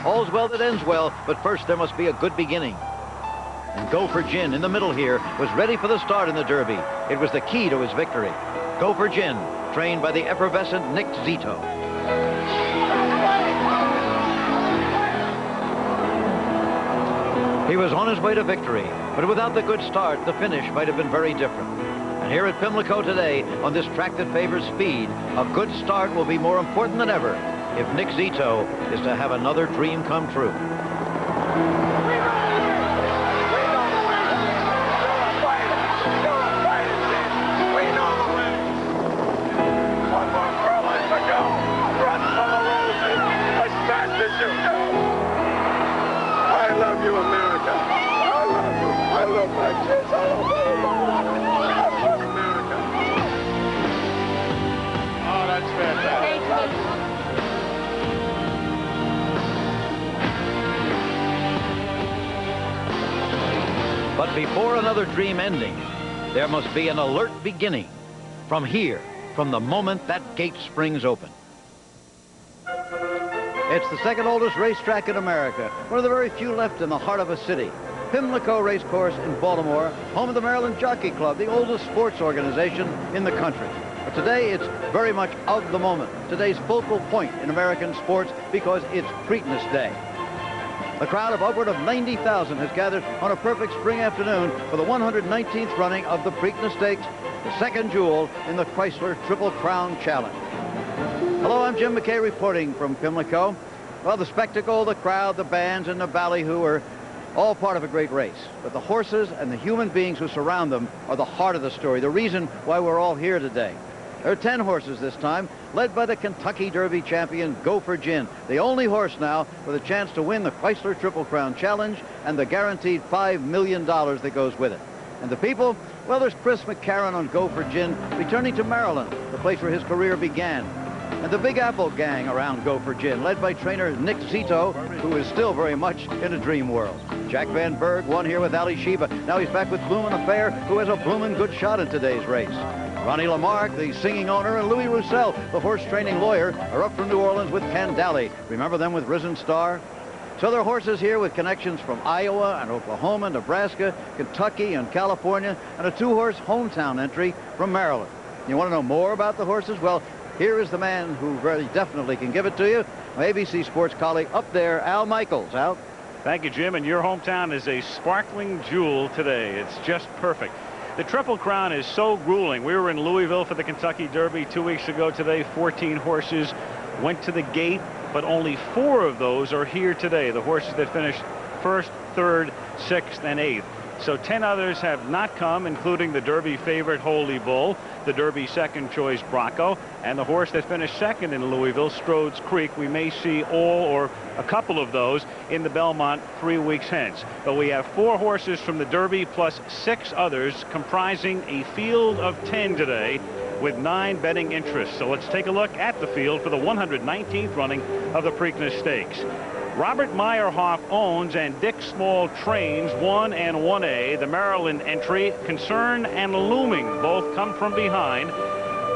All's well that ends well, but first there must be a good beginning. And Go for Gin in the middle here was ready for the start in the Derby. It was the key to his victory. Go for Gin, trained by the effervescent Nick Zito. He was on his way to victory, but without the good start, the finish might have been very different. And here at Pimlico today, on this track that favors speed, a good start will be more important than ever if Nick Zito is to have another dream come true. I love you, America. I love you. I love my kids. I love America. Oh, that's fantastic. But before another dream ending, there must be an alert beginning. From here, from the moment that gate springs open. It's the second oldest racetrack in America, one of the very few left in the heart of a city. Pimlico Racecourse in Baltimore, home of the Maryland Jockey Club, the oldest sports organization in the country. But today it's very much of the moment, today's focal point in American sports because it's Preakness Day. A crowd of upward of 90,000 has gathered on a perfect spring afternoon for the 119th running of the Preakness Stakes, the second jewel in the Chrysler Triple Crown Challenge. Hello, I'm Jim McKay reporting from Pimlico. Well, the spectacle, the crowd, the bands, and the ballyhoo are all part of a great race. But the horses and the human beings who surround them are the heart of the story, the reason why we're all here today. There are 10 horses this time, led by the Kentucky Derby champion, Go for Gin, the only horse now with a chance to win the Chrysler Triple Crown Challenge and the guaranteed $5 million that goes with it. And the people? Well, there's Chris McCarron on Go for Gin, returning to Maryland, the place where his career began. And the Big Apple gang around Go for Gin, led by trainer Nick Zito, who is still very much in a dream world. Jack Van Berg won here with Ali Sheba. Now he's back with Bloomin' Affair, who has a bloomin' good shot in today's race. Ronnie Lamarck, the singing owner, and Louis Roussel, the horse training lawyer, are up from New Orleans with Candali. Remember them with Risen Star? So there are horses here with connections from Iowa and Oklahoma, Nebraska, Kentucky, and California, and a two-horse hometown entry from Maryland. You want to know more about the horses? Well, here is the man who very definitely can give it to you, my ABC Sports colleague up there, Al Michaels. Al? Thank you, Jim, and your hometown is a sparkling jewel today. It's just perfect. The Triple Crown is so grueling. We were in Louisville for the Kentucky Derby 2 weeks ago today. 14 horses went to the gate, but only 4 of those are here today. The horses that finished first, third, sixth, and eighth. So 10 others have not come, including the Derby favorite Holy Bull, the Derby second choice Bracco, and the horse that finished second in Louisville, Strode's Creek. We may see all or a couple of those in the Belmont 3 weeks hence. But we have 4 horses from the Derby plus 6 others comprising a field of 10 today with 9 betting interests. So let's take a look at the field for the 119th running of the Preakness Stakes. Robert Meyerhoff owns and Dick Small trains 1 and 1A. The Maryland entry, Concern and Looming, both come from behind.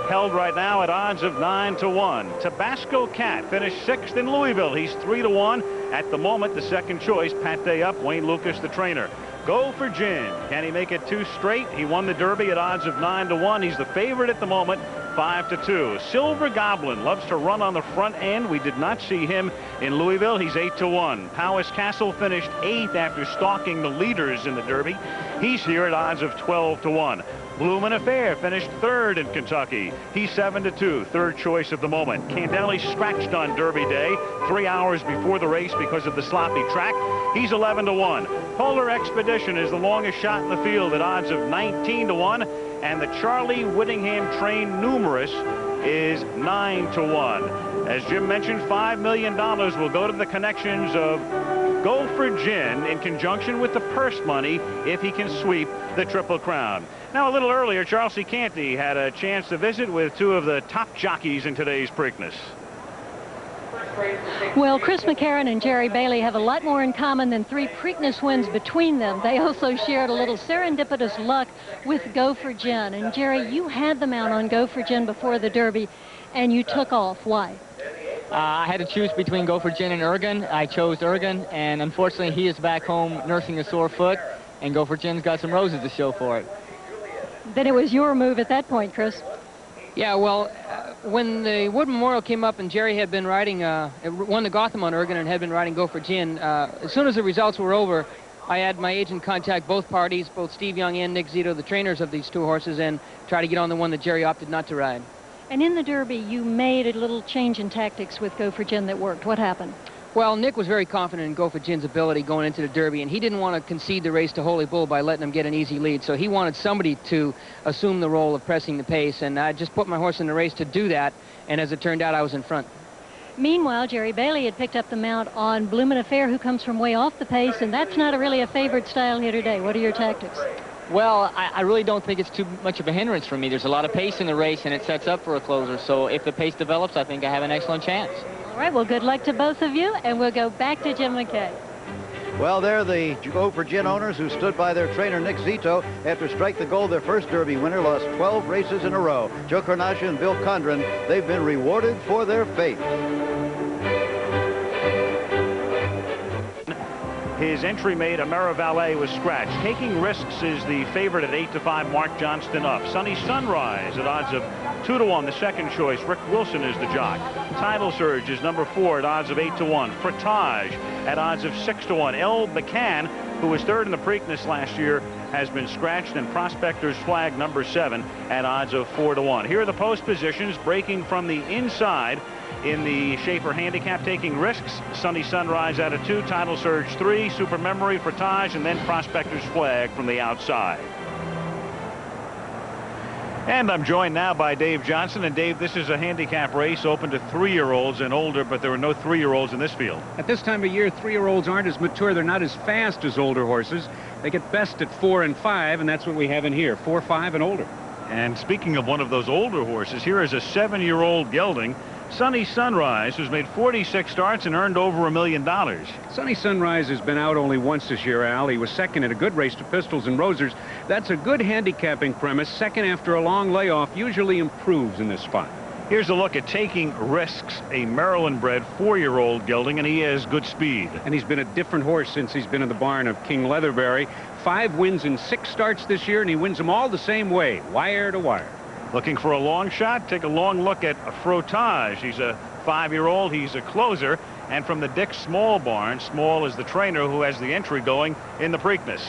Held right now at odds of 9 to 1. Tabasco Cat finished 6th in Louisville. He's 3 to 1. At the moment, the second choice, Pat Day Up, Wayne Lucas, the trainer. Go for Gin. Can he make it 2 straight? He won the Derby at odds of 9 to 1. He's the favorite at the moment, 5 to 2. Silver Goblin loves to run on the front end. We did not see him in Louisville. He's 8 to 1. Powis Castle finished 8th after stalking the leaders in the Derby. He's here at odds of 12 to 1. Bloomin' Affair finished 3rd in Kentucky. He's 7 to 2, third choice of the moment. Candeli scratched on Derby Day 3 hours before the race because of the sloppy track. He's 11 to 1. Polar Expedition is the longest shot in the field at odds of 19 to 1. And the Charlie Whittingham trained Numerous is 9 to 1. As Jim mentioned, $5 million will go to the connections of Go for Gin in conjunction with the purse money if he can sweep the Triple Crown. Now, a little earlier, Charles C. Canty had a chance to visit with 2 of the top jockeys in today's Preakness. Well, Chris McCarron and Jerry Bailey have a lot more in common than 3 Preakness wins between them. They also shared a little serendipitous luck with Go for Gin. And Jerry, you had them out on Go for Gin before the Derby, and you took off. Why? I had to choose between Go for Gin and Ergen. I chose Ergen, and unfortunately he is back home nursing a sore foot, and Go for Gin's got some roses to show for it. Then it was your move at that point, Chris. Yeah, well, when the Wood Memorial came up and Jerry had been riding, won the Gotham on Ergen and had been riding Go for Gin, as soon as the results were over, I had my agent contact both parties, both Steve Young and Nick Zito, the trainers of these two horses, and try to get on the one that Jerry opted not to ride. And in the Derby, you made a little change in tactics with Go for Gin that worked. What happened? Well, Nick was very confident in Go for Gin's ability going into the Derby, and he didn't want to concede the race to Holy Bull by letting him get an easy lead. So he wanted somebody to assume the role of pressing the pace, and I just put my horse in the race to do that, and as it turned out, I was in front. Meanwhile, Jerry Bailey had picked up the mount on Bloomin' Affair, who comes from way off the pace, and that's not really a favored style here today. What are your tactics? Well, I really don't think it's too much of a hindrance for me. There's a lot of pace in the race, and it sets up for a closer. So if the pace develops, I think I have an excellent chance. All right, well, good luck to both of you, and we'll go back to Jim McKay. Well, they're the Go for Gin owners who stood by their trainer, Nick Zito, after Strike the Gold, their first Derby winner, lost 12 races in a row. Joe Carnaccia and Bill Condren, they've been rewarded for their faith. His entry made, Amera Valet, was scratched. Taking Risks is the favorite at 8-5, Mark Johnston up. Sunny Sunrise at odds of 2-1, the second choice. Rick Wilson is the jock. Tidal Surge is number 4 at odds of 8-1. Frottage at odds of 6-1. El McCann, who was third in the Preakness last year, has been scratched, and Prospector's Flag number 7 at odds of 4-1. Here are the post positions, breaking from the inside. In the Schaefer handicap, Taking Risks, Sunny Sunrise out of 2, Tidal Surge 3, Super Memory, Frottage, and then Prospector's Flag from the outside. And I'm joined now by Dave Johnson. And Dave, this is a handicap race open to 3-year-olds and older, but there are no 3-year-olds in this field. At this time of year, 3-year-olds aren't as mature. They're not as fast as older horses. They get best at 4 and 5, and that's what we have in here, 4, 5, and older. And speaking of one of those older horses, here is a 7-year-old gelding, Sunny Sunrise, who's made 46 starts and earned over $1 million. Sunny Sunrise has been out only once this year, Al. He was second in a good race to Pistols and Rosers. That's a good handicapping premise. Second after a long layoff usually improves in this spot. Here's a look at Taking Risks, a Maryland-bred 4-year-old gelding, and he has good speed. And he's been a different horse since he's been in the barn of King Leatherberry. 5 wins in 6 starts this year, and he wins them all the same way, wire to wire. Looking for a long shot? Take a long look at Frottage. He's a 5-year-old. He's a closer. And from the Dick Small barn, Small is the trainer who has the entry going in the Preakness.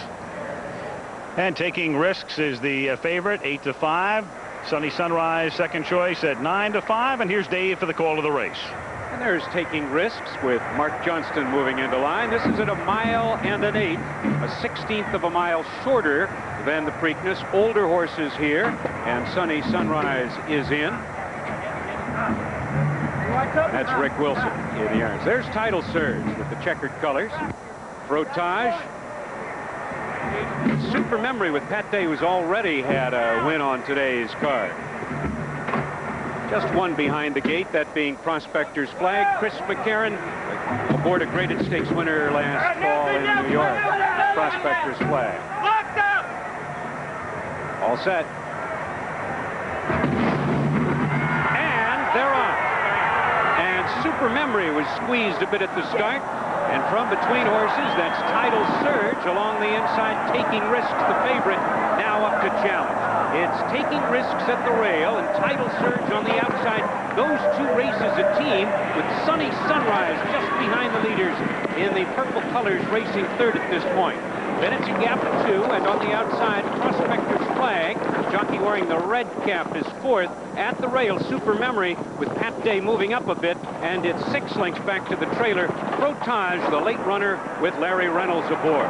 And Taking Risks is the favorite, 8-5. Sunny Sunrise, second choice at 9-5. And here's Dave for the call of the race. And there's Taking Risks with Mark Johnston moving into line. This is at 1 1/8 miles, a 1/16 of a mile shorter than the Preakness. Older horses here, and Sunny Sunrise is in. That's Rick Wilson in the irons. There's Tidal Surge with the checkered colors. Frottage. Super Memory with Pat Day, who's already had a win on today's card. Just one behind the gate, that being Prospector's Flag. Chris McCarron, aboard a graded stakes winner last fall in New York. Prospector's Flag. All set. And they're on. And Super Memory was squeezed a bit at the start. And from between horses, that's Tidal Surge along the inside. Taking Risks, the favorite, now up to challenge. It's Taking Risks at the rail and Tidal Surge on the outside. Those two races a team, with Sunny Sunrise just behind the leaders in the purple colors, racing third at this point. Then it's a gap of 2, and on the outside, Prospector's Flag. Jockey wearing the red cap is fourth. At the rail, Super Memory, with Pat Day moving up a bit, and it's 6 lengths back to the trailer. Frottage, the late runner, with Larry Reynolds aboard.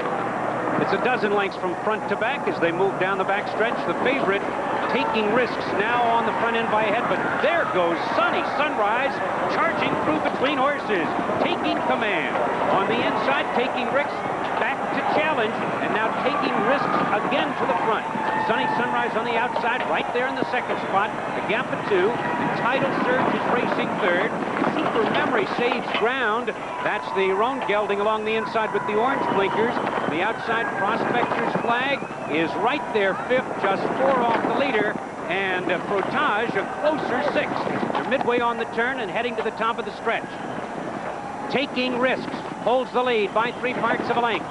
It's a dozen lengths from front to back as they move down the backstretch. The favorite, Taking Risks, now on the front end by a head, but there goes Sunny Sunrise, charging through between horses, taking command. On the inside, Taking Risks back to challenge, and now Taking Risks again to the front. Sunny Sunrise on the outside, right there in the second spot, a gap of 2, and Tidal Surge is racing third. Super Memory saves ground. That's the roan gelding along the inside with the orange blinkers. The outside, Prospector's Flag is right there, fifth, just 4 off the leader. And Frottage, a closer 6th. midway on the turn and heading to the top of the stretch. Taking Risks holds the lead by 3/4 of a length.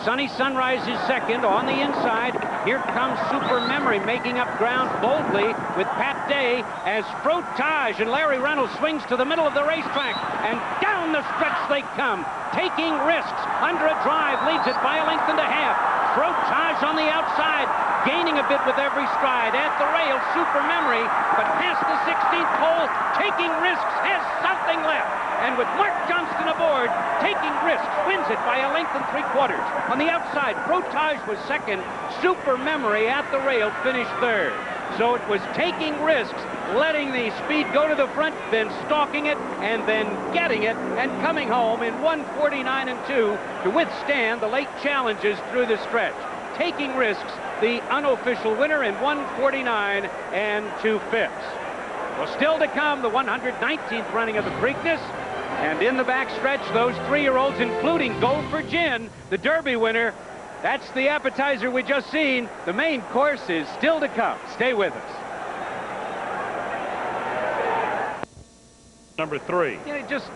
Sunny Sunrise is second on the inside. Here comes Super Memory making up ground boldly with Pat Day as Frotage and Larry Reynolds swings to the middle of the racetrack, and down the stretch they come. Taking Risks under a drive leads it by 1.5 lengths. Frotage on the outside, gaining a bit with every stride. At the rail, Super Memory, but past the 16th hole, Taking Risks has something left. And with Mark Johnston aboard, Taking Risks wins it by 1.75 lengths. On the outside, Frotage was second. Super Memory at the rail finished third. So it was Taking Risks, letting the speed go to the front, then stalking it, and then getting it, and coming home in 1:49 and 2 to withstand the late challenges through the stretch. Taking Risks, the unofficial winner in 1:49 and 2/5. Well, still to come, the 119th running of the Preakness. And in the backstretch, those 3-year-olds, including Go for Gin, the Derby winner. That's the appetizer we just seen. The main course is still to come. Stay with us. Number 3. Yeah, just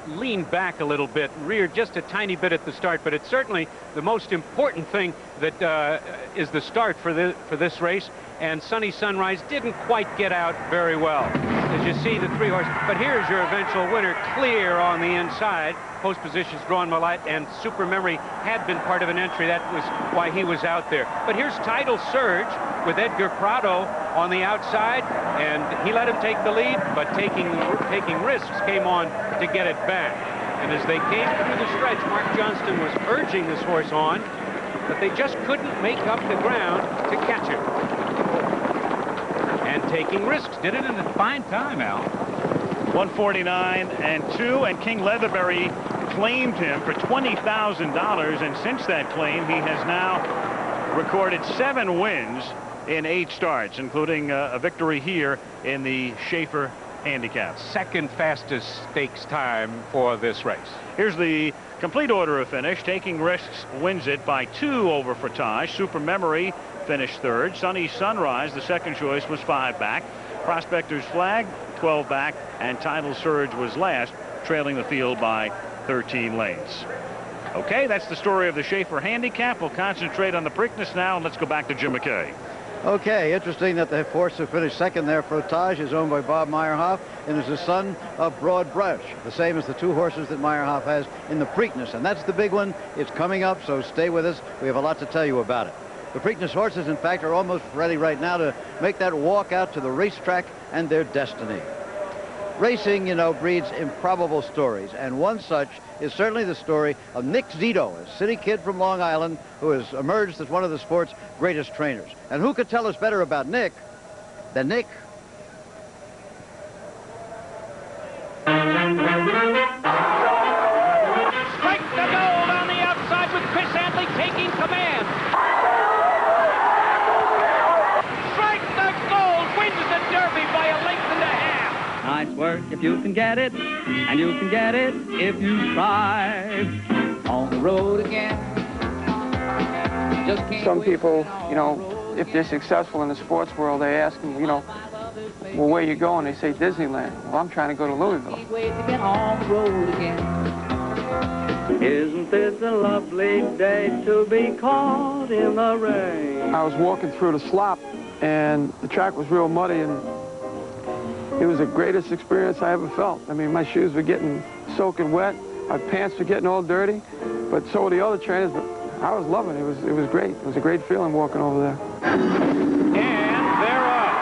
leaned back a little bit, reared just a tiny bit at the start, but it's certainly the most important thing that is the start for this race. And Sunny Sunrise didn't quite get out very well, as you see the 3-horse. But here's your eventual winner, clear on the inside. Post positions drawn Millette, and Super Memory had been part of an entry. That was why he was out there. But here's Tidal Surge with Edgar Prado on the outside, and he let him take the lead, but taking Risks came on to get it back. And as they came through the stretch, Mark Johnston was urging this horse on, but they just couldn't make up the ground to catch him. And Taking Risks did it in a fine time, Al. 1:49 and 2, and King Leatherbury claimed him for $20,000, and since that claim, he has now recorded 7 wins in 8 starts, including a victory here in the Schaefer handicap. Second fastest stakes time for this race. Here's the complete order of finish. Taking Risks wins it by 2 over Frotage. Super Memory finished third. Sunny Sunrise, the second choice, was 5 back. Prospector's Flag, 12 back, and Tidal Surge was last, trailing the field by 13 lengths. Okay, that's the story of the Schaefer handicap. We'll concentrate on the Preakness now, and let's go back to Jim McKay. Okay, interesting that the horse who finished second there, Frotage, is owned by Bob Meyerhoff and is the son of Broad Brush, the same as the 2 horses that Meyerhoff has in the Preakness. And that's the big one. It's coming up, so stay with us. We have a lot to tell you about it. The Preakness horses, in fact, are almost ready right now to make that walk out to the racetrack and their destiny. Racing, you know, breeds improbable stories, and one such is certainly the story of Nick Zito, a city kid from Long Island who has emerged as one of the sport's greatest trainers. And who could tell us better about Nick than Nick? Strike the gold on the outside with Chris Antley taking command. Strike the gold, wins the Derby by 1.5 lengths. Nice work if you can get it, and you can get it if you try. On the road again. Just can't Some people, you know, if they're successful in the sports world, they ask them, you know, well, where you going? They say Disneyland. Well, I'm trying to go to Louisville. wait to get on the road again. Isn't this a lovely day to be caught in the rain? I was walking through the slop, and the track was real muddy, and it was the greatest experience I ever felt. I mean, my shoes were getting soaking wet, my pants were getting all dirty, but so were the other trainers, but I was loving it. It was great. It was a great feeling walking over there. And they're off.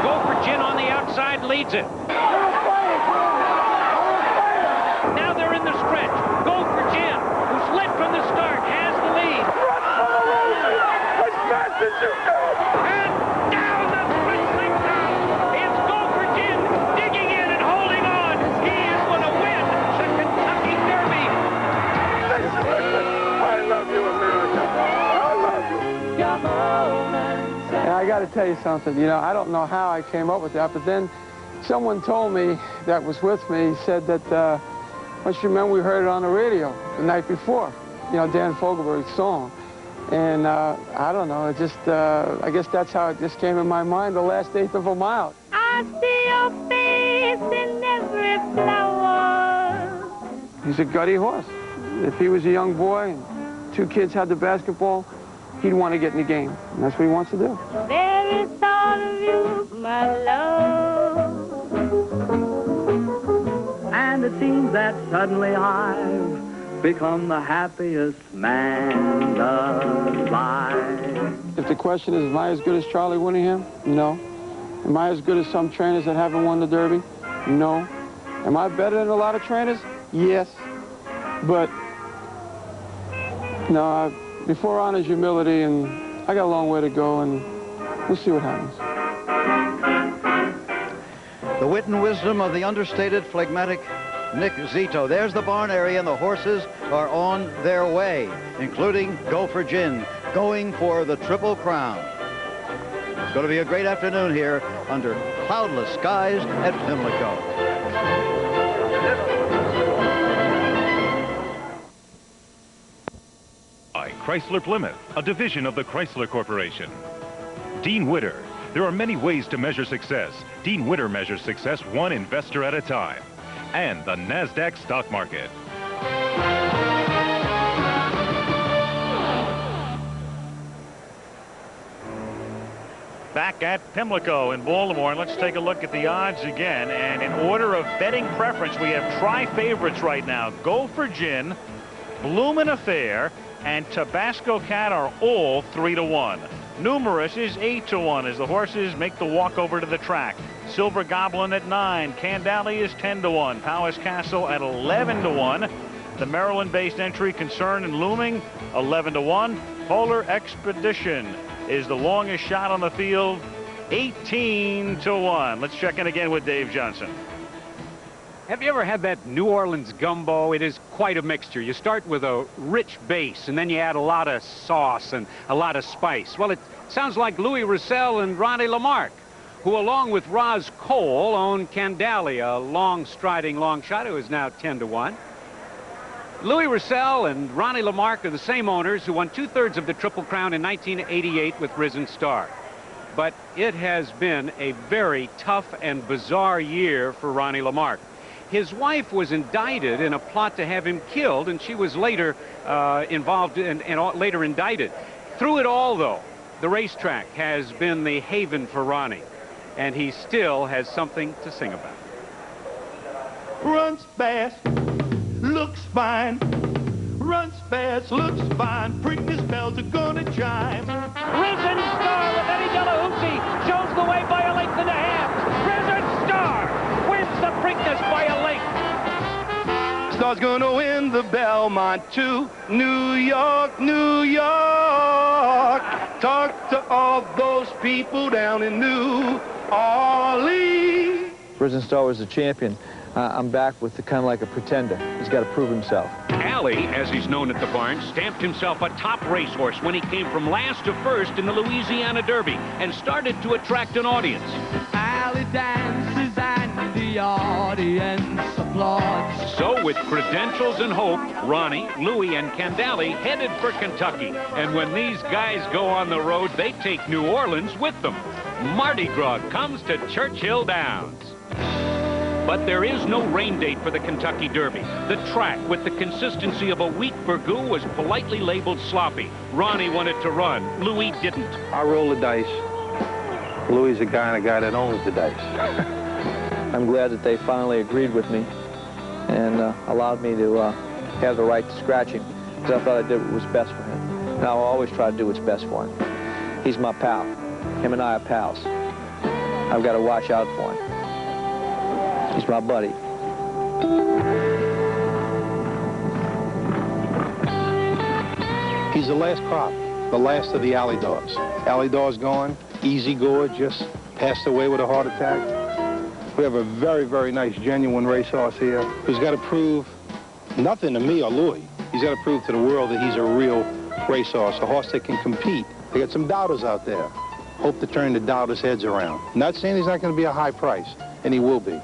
Go for Gin on the outside, leads it. Now they're in the stretch. Go for Gin, who's led from the start, has the lead. As fast as you go! And down the stretch they come. It's Go for Gin, digging in and holding on. He is going to win the Kentucky Derby. I love you, America. I love you. And I got to tell you something. You know, I don't know how I came up with that, but then someone told me that was with me, said that, don't you remember we heard it on the radio the night before, you know, Dan Fogelberg's song. And I don't know, it just, I guess that's how it just came in my mind the last 1/8 of a mile. I see your face in every flower. He's a gutty horse. If he was a young boy and 2 kids had the basketball, he'd want to get in the game. And that's what he wants to do. Very thought of you, my love. And it seems that suddenly I've become the happiest man alive. If the question is, am I as good as Charlie Winningham? No. Am I as good as some trainers that haven't won the Derby? No. Am I better than a lot of trainers? Yes. But, no, before honors humility, and I got a long way to go, and we'll see what happens. The wit and wisdom of the understated, phlegmatic Nick Zito. There's the barn area, and the horses are on their way, including Go for Gin, going for the Triple Crown. It's going to be a great afternoon here under cloudless skies at Pimlico. By Chrysler Plymouth, a division of the Chrysler Corporation. Dean Witter. There are many ways to measure success. Dean Witter measures success one investor at a time. And the NASDAQ stock market. Back at Pimlico in Baltimore, and let's take a look at the odds again. And in order of betting preference, we have tri-favorites right now. Go for Gin, Bloomin' Affair, and Tabasco Cat are all 3-1. Numerous is 8-1 as the horses make the walk over to the track. Silver Goblin at 9. Candale is 10-1. Powis Castle at 11-1. The Maryland-based entry Concern and Looming 11-1. Polar Expedition is the longest shot on the field, 18-1. Let's check in again with Dave Johnson. Have you ever had that New Orleans gumbo? It is quite a mixture. You start with a rich base, and then you add a lot of sauce and a lot of spice. Well, it sounds like Louis Roussel and Ronnie Lamarck, who along with Roz Cole own Candale, a long-striding long shot who is now 10-1. Louis Roussel and Ronnie Lamarck are the same owners who won 2/3 of the Triple Crown in 1988 with Risen Star. But it has been a very tough and bizarre year for Ronnie Lamarck. His wife was indicted in a plot to have him killed, and she was later involved and later indicted. Through it all, though, the racetrack has been the haven for Ronnie, and he still has something to sing about. Runs fast, looks fine. Runs fast, looks fine. Preakness bells are gonna chime. Risen Star with Eddie Delahousie shows the way by a length and a half. Risen Star wins the Preakness by a length. Star's gonna win the Belmont to New York, New York. Talk to all those people down in New Orleans. Risen Star was the champion. I'm back with kind of like a pretender. He's got to prove himself. Alley, as he's known at the barn, stamped himself a top racehorse when he came from last to first in the Louisiana Derby and started to attract an audience. Alley dances and the audience applauds. So with credentials and hope, Ronnie, Louis, and Candale headed for Kentucky. And when these guys go on the road, they take New Orleans with them. Mardi Gras comes to Churchill Downs. But there is no rain date for the Kentucky Derby. The track, with the consistency of a weak Burgoo, was politely labeled sloppy. Ronnie wanted to run. Louis didn't. I roll the dice. Louis is a guy that owns the dice. I'm glad that they finally agreed with me and allowed me to have the right to scratch him, because I thought I did what was best for him. And I'll always try to do what's best for him. He's my pal. Him and I are pals. I've got to watch out for him. He's my buddy. He's the last crop, the last of the alley dogs. Alley dog's gone. Easy Goer just passed away with a heart attack. We have a very, very nice, genuine racehorse here who's got to prove nothing to me or Louis. He's got to prove to the world that he's a real racehorse, a horse that can compete. They got some doubters out there. Hope to turn the doubters' heads around. Not saying he's not going to be a high price, and he will be.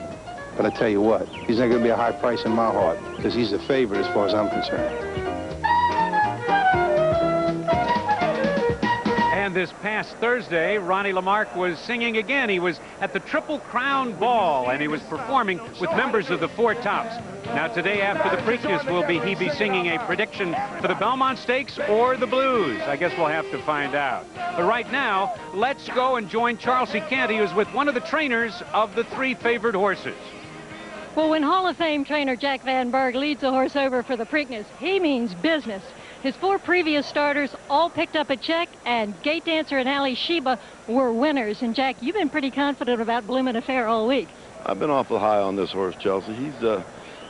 But I tell you what, he's not going to be a high price in my heart, because he's the favorite as far as I'm concerned. And this past Thursday, Ronnie Lamarck was singing again. He was at the Triple Crown Ball, and he was performing with members of the Four Tops. Now today, after the Preakness, will he be singing a prediction for the Belmont Stakes or the Blues? I guess we'll have to find out. But right now, let's go and join Charles C. Canty, who's with one of the trainers of the 3 favored horses. Well, when Hall of Fame trainer Jack Van Berg leads a horse over for the Preakness, he means business. His 4 previous starters all picked up a check, and Gate Dancer and Ali Sheba were winners. And Jack, you've been pretty confident about Bloomin' Affair all week. I've been awful high on this horse, Chelsea.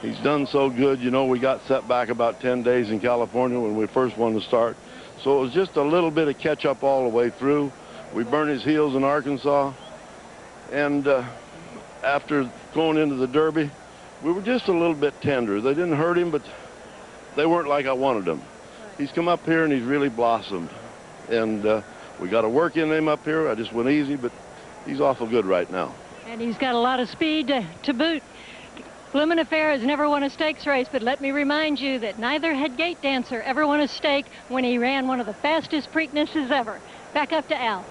He's done so good. You know, we got set back about 10 days in California when we first won the start. So it was just a little bit of catch up all the way through. We burned his heels in Arkansas. And after going into the Derby, we were just a little bit tender. They didn't hurt him, but they weren't like I wanted them. He's come up here and he's really blossomed. And we got to work in him up here. I just went easy, but he's awful good right now. And he's got a lot of speed to boot. Bloomin' Affair has never won a stakes race, but let me remind you that neither had Gate Dancer ever won a stake when he ran one of the fastest Preaknesses ever. Back up to Al.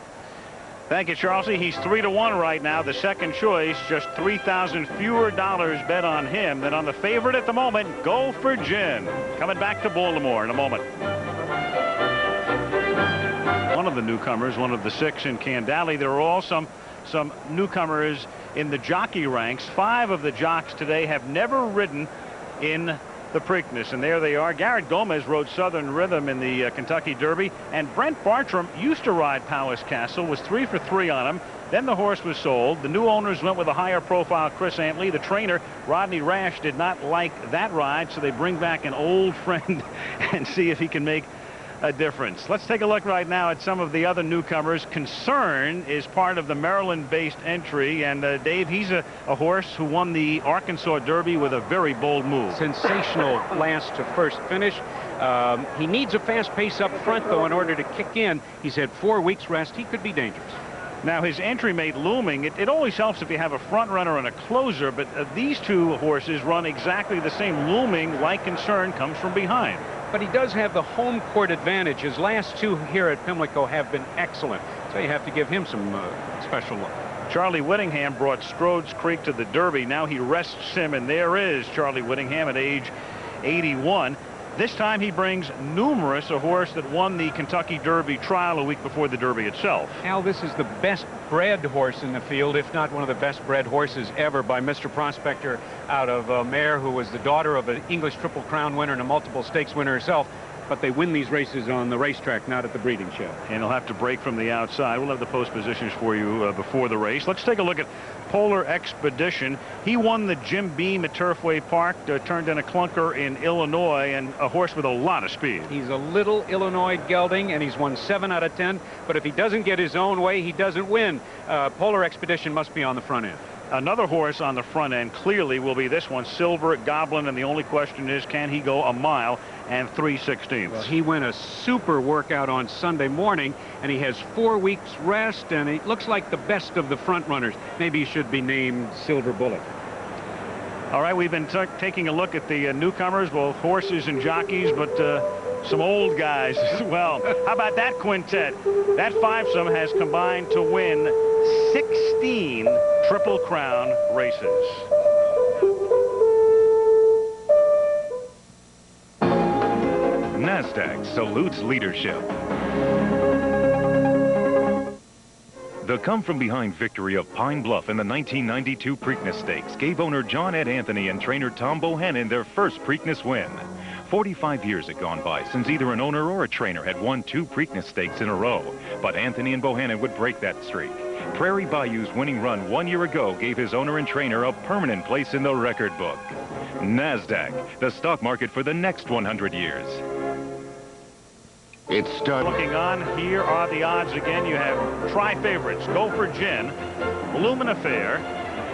Thank you, Charlie. He's 3-1 right now. The second choice, just $3,000 fewer bet on him than on the favorite at the moment, Go for Gin. Coming back to Baltimore in a moment. One of the newcomers, one of the 6 in Candali. There are all some newcomers in the jockey ranks. 5 of the jocks today have never ridden in the Preakness, and there they are. Garrett Gomez rode Southern Rhythm in the Kentucky Derby, and Brent Bartram used to ride Powis Castle, was 3 for 3 on him. Then the horse was sold. The new owners went with a higher profile Chris Antley. The trainer, Rodney Rash, did not like that ride, so they bring back an old friend and see if he can make a difference. Let's take a look right now at some of the other newcomers. Concern is part of the Maryland-based entry, and Dave, he's a horse who won the Arkansas Derby with a very bold move. Sensational last to first finish. He needs a fast pace up front, though, in order to kick in. He's had 4 weeks rest. He could be dangerous. Now, his entry mate Looming, it always helps if you have a front runner and a closer, but these 2 horses run exactly the same. Looming, like Concern, comes from behind. But he does have the home court advantage. His last 2 here at Pimlico have been excellent, so you have to give him some special love. Charlie Whittingham brought Strode's Creek to the Derby. Now he rests him, and there is Charlie Whittingham at age 81. This time he brings Numerous, a horse that won the Kentucky Derby trial a week before the Derby itself. Al, this is the best bred horse in the field, if not one of the best bred horses ever, by Mr. Prospector out of a mare who was the daughter of an English Triple Crown winner and a multiple stakes winner herself. But they win these races on the racetrack, not at the breeding show. And he'll have to break from the outside. We'll have the post positions for you before the race. Let's take a look at Polar Expedition. He won the Jim Beam at Turfway Park, turned in a clunker in Illinois, and a horse with a lot of speed. He's a little Illinois gelding, and he's won 7 out of 10. But if he doesn't get his own way, he doesn't win. Polar Expedition must be on the front end. Another horse on the front end clearly will be this one, Silver Goblin, and the only question is, can he go a mile and 3/16? Well, he went a super workout on Sunday morning, and he has 4 weeks rest, and it looks like the best of the front runners. Maybe he should be named Silver Bullet. All right, we've been taking a look at the newcomers, both horses and jockeys, but some old guys as well. How about that quintet? That fivesome has combined to win 16 Triple Crown races. NASDAQ salutes leadership. The come-from-behind victory of Pine Bluff in the 1992 Preakness Stakes gave owner John Ed Anthony and trainer Tom Bohannon their first Preakness win. 45 years had gone by since either an owner or a trainer had won 2 Preakness Stakes in a row, but Anthony and Bohannon would break that streak. Prairie Bayou's winning run 1 year ago gave his owner and trainer a permanent place in the record book. NASDAQ, the stock market for the next 100 years. It's starting. Looking on, here are the odds again. You have tri-favorites, Go for Gin, Bloomin' Affair,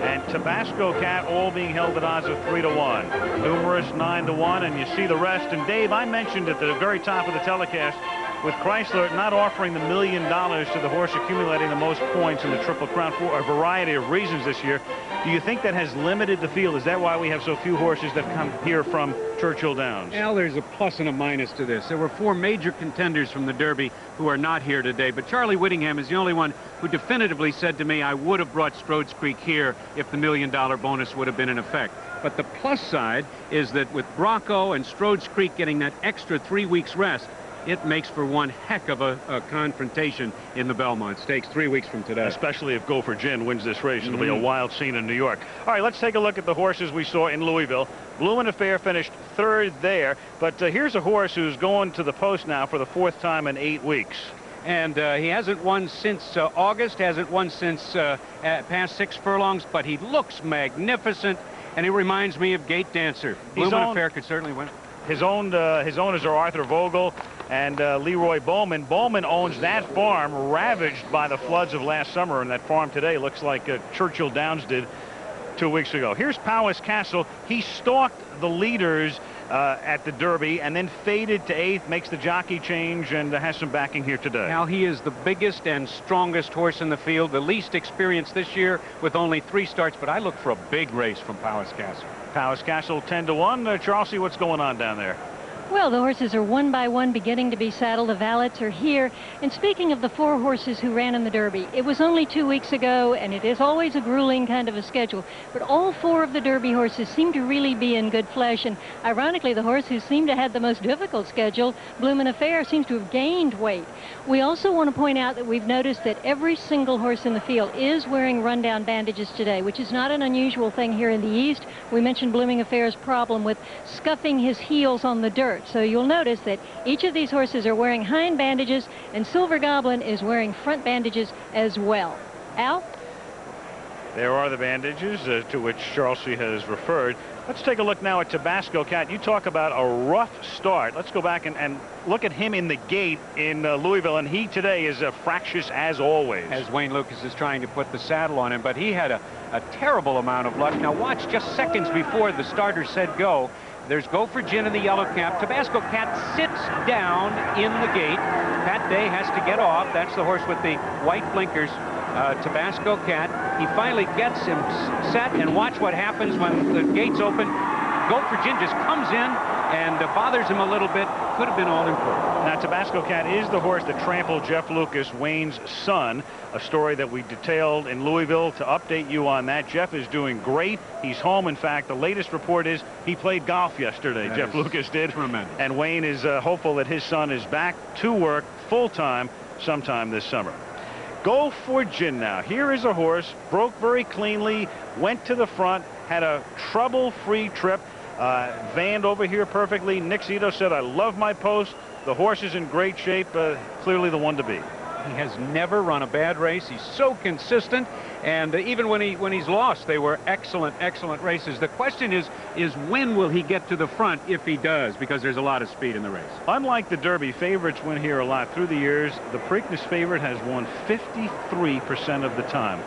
and Tabasco Cat, all being held at odds of 3-1. Numerous 9-1, and you see the rest. And Dave, I mentioned at the very top of the telecast, with Chrysler not offering the $1 million to the horse accumulating the most points in the Triple Crown for a variety of reasons this year. Do you think that has limited the field? Is that why we have so few horses that come here from Churchill Downs? Well, there's a plus and a minus to this. There were 4 major contenders from the Derby who are not here today, but Charlie Whittingham is the only one who definitively said to me, I would have brought Strode's Creek here if the $1 million bonus would have been in effect. But the plus side is that with Brocco and Strode's Creek getting that extra 3 weeks rest, it makes for one heck of a confrontation in the Belmont Stakes 3 weeks from today. Especially if Go for Gin wins this race. It'll be a wild scene in New York. All right, let's take a look at the horses we saw in Louisville. Bloomin' Affair finished 3rd there, but here's a horse who's going to the post now for the 4th time in 8 weeks. And he hasn't won since August, hasn't won since past 6 furlongs, but he looks magnificent, and he reminds me of Gate Dancer. Bloomin' Affair could certainly win. His owners are Arthur Vogel and Leroy Bowman. Bowman owns that farm, ravaged by the floods of last summer, and that farm today looks like Churchill Downs did 2 weeks ago. Here's Powis Castle. He stalked the leaders at the Derby and then faded to 8th, makes the jockey change, and has some backing here today. Now, he is the biggest and strongest horse in the field, the least experienced this year with only 3 starts, but I look for a big race from Powis Castle. Powis Castle 10-1. Charles, see what's going on down there. Well, the horses are one by one beginning to be saddled. The valets are here. And speaking of the 4 horses who ran in the Derby, it was only 2 weeks ago, and it is always a grueling kind of a schedule. But all 4 of the Derby horses seem to really be in good flesh. And ironically, the horse who seemed to have the most difficult schedule, Bloomin' Affair, seems to have gained weight. We also want to point out that we've noticed that every single horse in the field is wearing rundown bandages today, which is not an unusual thing here in the East. We mentioned Bloomin' Affair's problem with scuffing his heels on the dirt. So you'll notice that each of these horses are wearing hind bandages, and Silver Goblin is wearing front bandages as well. Al? There are the bandages to which Charles has referred. Let's take a look now at Tabasco Cat. You talk about a rough start. Let's go back and look at him in the gate in Louisville, and he today is fractious as always. As Wayne Lucas is trying to put the saddle on him, but he had a terrible amount of luck. Now watch, just seconds before the starter said go, there's Go for Gin in the yellow cap. Tabasco Cat sits down in the gate. Pat Day has to get off. That's the horse with the white blinkers. Tabasco Cat. He finally gets him set, and watch what happens when the gates open. Go for Gin just comes in and bothers him a little bit. Could have been all important. Now, Tabasco Cat is the horse that trampled Jeff Lucas, Wayne's son, a story that we detailed in Louisville. To update you on that, Jeff is doing great. He's home. In fact, the latest report is he played golf yesterday. Jeff Lucas did. Tremendous. And Wayne is hopeful that his son is back to work full-time sometime this summer. Go for Gin now. Here is a horse, broke very cleanly, went to the front, had a trouble-free trip, vanned over here perfectly. Nick Zito said, I love my post. The horse is in great shape. Clearly the one to beat. He has never run a bad race. He's so consistent, and even when he's lost, they were excellent races. The question is when will he get to the front, if he does, because there's a lot of speed in the race. Unlike the Derby, favorites win here a lot through the years. The Preakness favorite has won 53% of the time.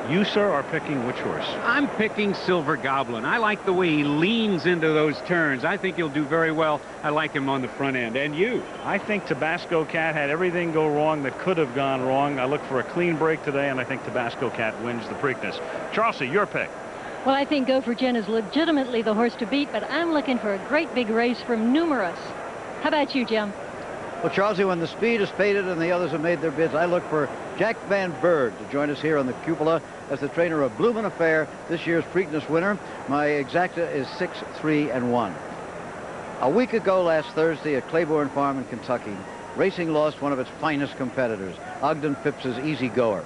You, sir, are picking which horse? I'm picking Silver Goblin. I like the way he leans into those turns. I think he'll do very well. I like him on the front end. And you? I think Tabasco Cat had everything go wrong that could have gone wrong. I look for a clean break today, and I think Tabasco Cat wins the Preakness. Charlesy, your pick. Well, I think Go for Gin is legitimately the horse to beat, but I'm looking for a great big race from Numerous. How about you, Jim? Well, Charlesy, when the speed is faded and the others have made their bids, I look for Jack Van Berg to join us here on the cupola as the trainer of Bloomin' Affair, this year's Preakness winner. My exacta is 6-3-1. A week ago last Thursday at Claiborne Farm in Kentucky, racing lost one of its finest competitors, Ogden Phipps's Easy Goer.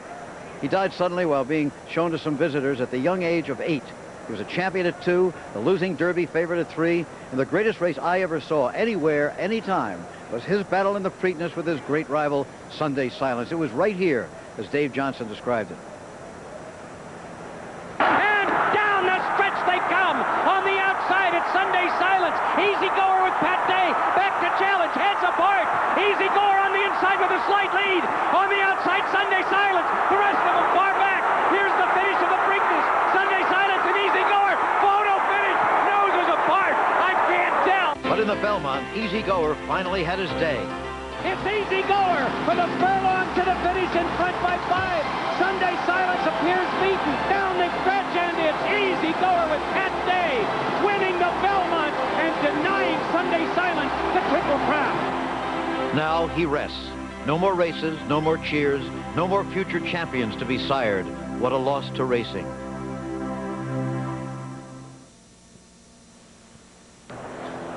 He died suddenly while being shown to some visitors at the young age of 8. He was a champion at 2, the losing Derby favorite at 3, and the greatest race I ever saw anywhere, anytime, was his battle in the Preakness with his great rival, Sunday Silence. It was right here, as Dave Johnson described it. And down the stretch they come. On the outside, it's Sunday Silence. Easy Goer with Pat Day. Back to challenge. Heads apart. Easy Goer on the inside with a slight lead. On the outside, Sunday Silence. The rest of them far back. Here's the finish of the Preakness. Sunday Silence and Easy Goer. Photo finish. Noses apart. I can't tell. But in the Belmont, Easy Goer finally had his day. It's Easy Goer for the furlong to the finish in front by 5. Sunday Silence appears beaten down the stretch, and it's Easy Goer with Pat Day winning the Belmont and denying Sunday Silence the Triple Crown. Now he rests. No more races, no more cheers, no more future champions to be sired. What a loss to racing.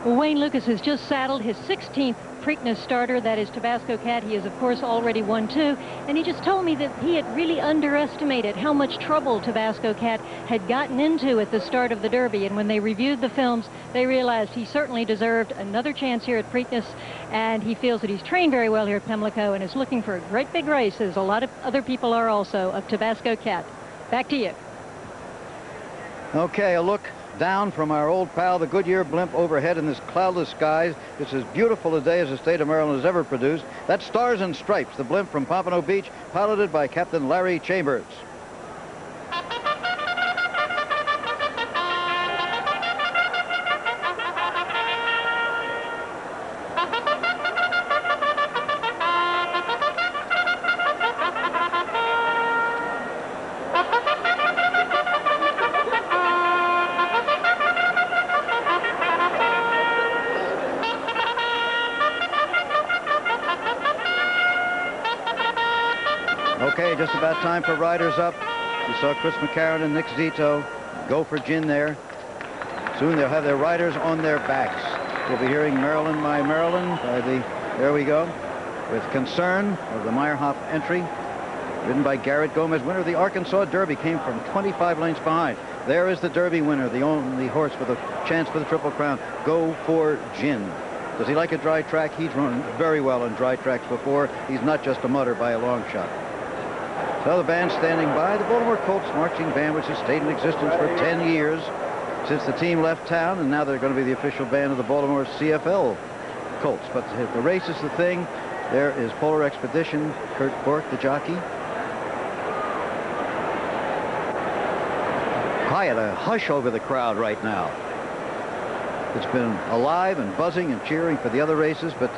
Wayne Lukas has just saddled his 16th Preakness starter, that is Tabasco Cat. He has, of course, already won 2, and he just told me that he had really underestimated how much trouble Tabasco Cat had gotten into at the start of the Derby, and when they reviewed the films, they realized he certainly deserved another chance here at Preakness, and he feels that he's trained very well here at Pimlico and is looking for a great big race, as a lot of other people are also, of Tabasco Cat. Back to you. Okay, a look down from our old pal, the Goodyear blimp, overhead in this cloudless skies. It's as beautiful a day as the state of Maryland has ever produced. That's Stars and Stripes, the blimp from Pompano Beach, piloted by Captain Larry Chambers. Okay, just about time for riders up. You saw Chris McCarron and Nick Zito go for Gin there. Soon they'll have their riders on their backs. We'll be hearing Maryland, My Maryland by the, there we go, with Concern of the Meyerhoff entry, ridden by Garrett Gomez. Winner of the Arkansas Derby, came from 25 lengths behind. There is the Derby winner, the only horse with a chance for the Triple Crown, Go for Gin. Does he like a dry track? He's run very well on dry tracks before. He's not just a mutter by a long shot. So the band standing by, the Baltimore Colts marching band, which has stayed in existence for 10 years since the team left town, and now they're going to be the official band of the Baltimore CFL Colts. But the race is the thing. There is Polar Expedition, Kurt Bork, the jockey. Quiet, a hush over the crowd right now. It's been alive and buzzing and cheering for the other races, but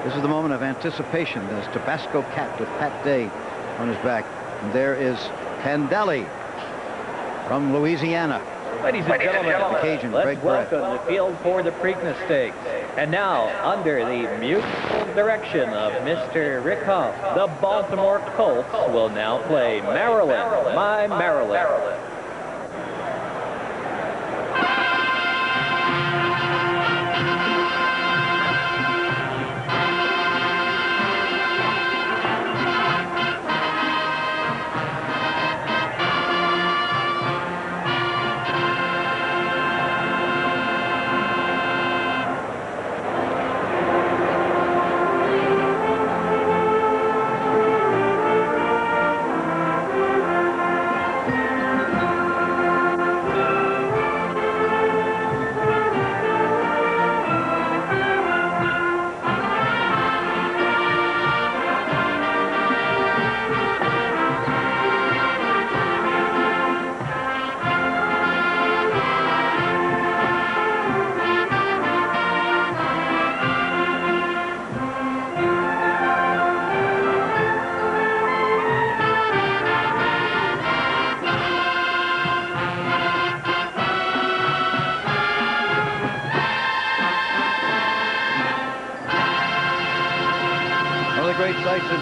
this is the moment of anticipation. There's Tabasco Cat with Pat Day on his back. And there is Candeli from Louisiana. Ladies and gentlemen, Cajun, let's welcome the field for the Preakness Stakes. And now, under the musical direction of Mr. Rick Huff, the Baltimore Colts will now play Maryland, My Maryland.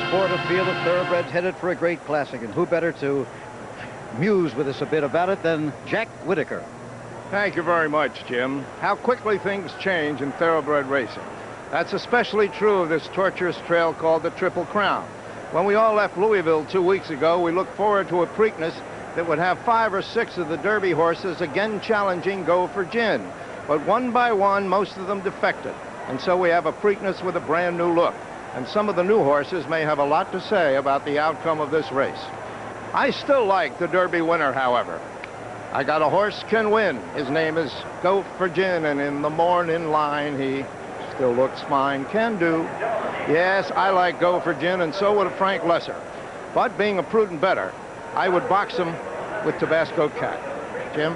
Sport, a field of thoroughbreds headed for a great classic, and who better to muse with us a bit about it than Jack Whitaker. Thank you very much, Jim. How quickly things change in thoroughbred racing. That's especially true of this tortuous trail called the Triple Crown. When we all left Louisville 2 weeks ago, we looked forward to a Preakness that would have 5 or 6 of the Derby horses again challenging Go for Gin. But one by one, most of them defected, and so we have a Preakness with a brand new look. And some of the new horses may have a lot to say about the outcome of this race. I still like the Derby winner, however. I got a horse can win. His name is Go for Gin, and in the morning line, he still looks fine, can do. Yes, I like Go for Gin, and so would Frank Lesser. But being a prudent bettor, I would box him with Tabasco Cat. Jim?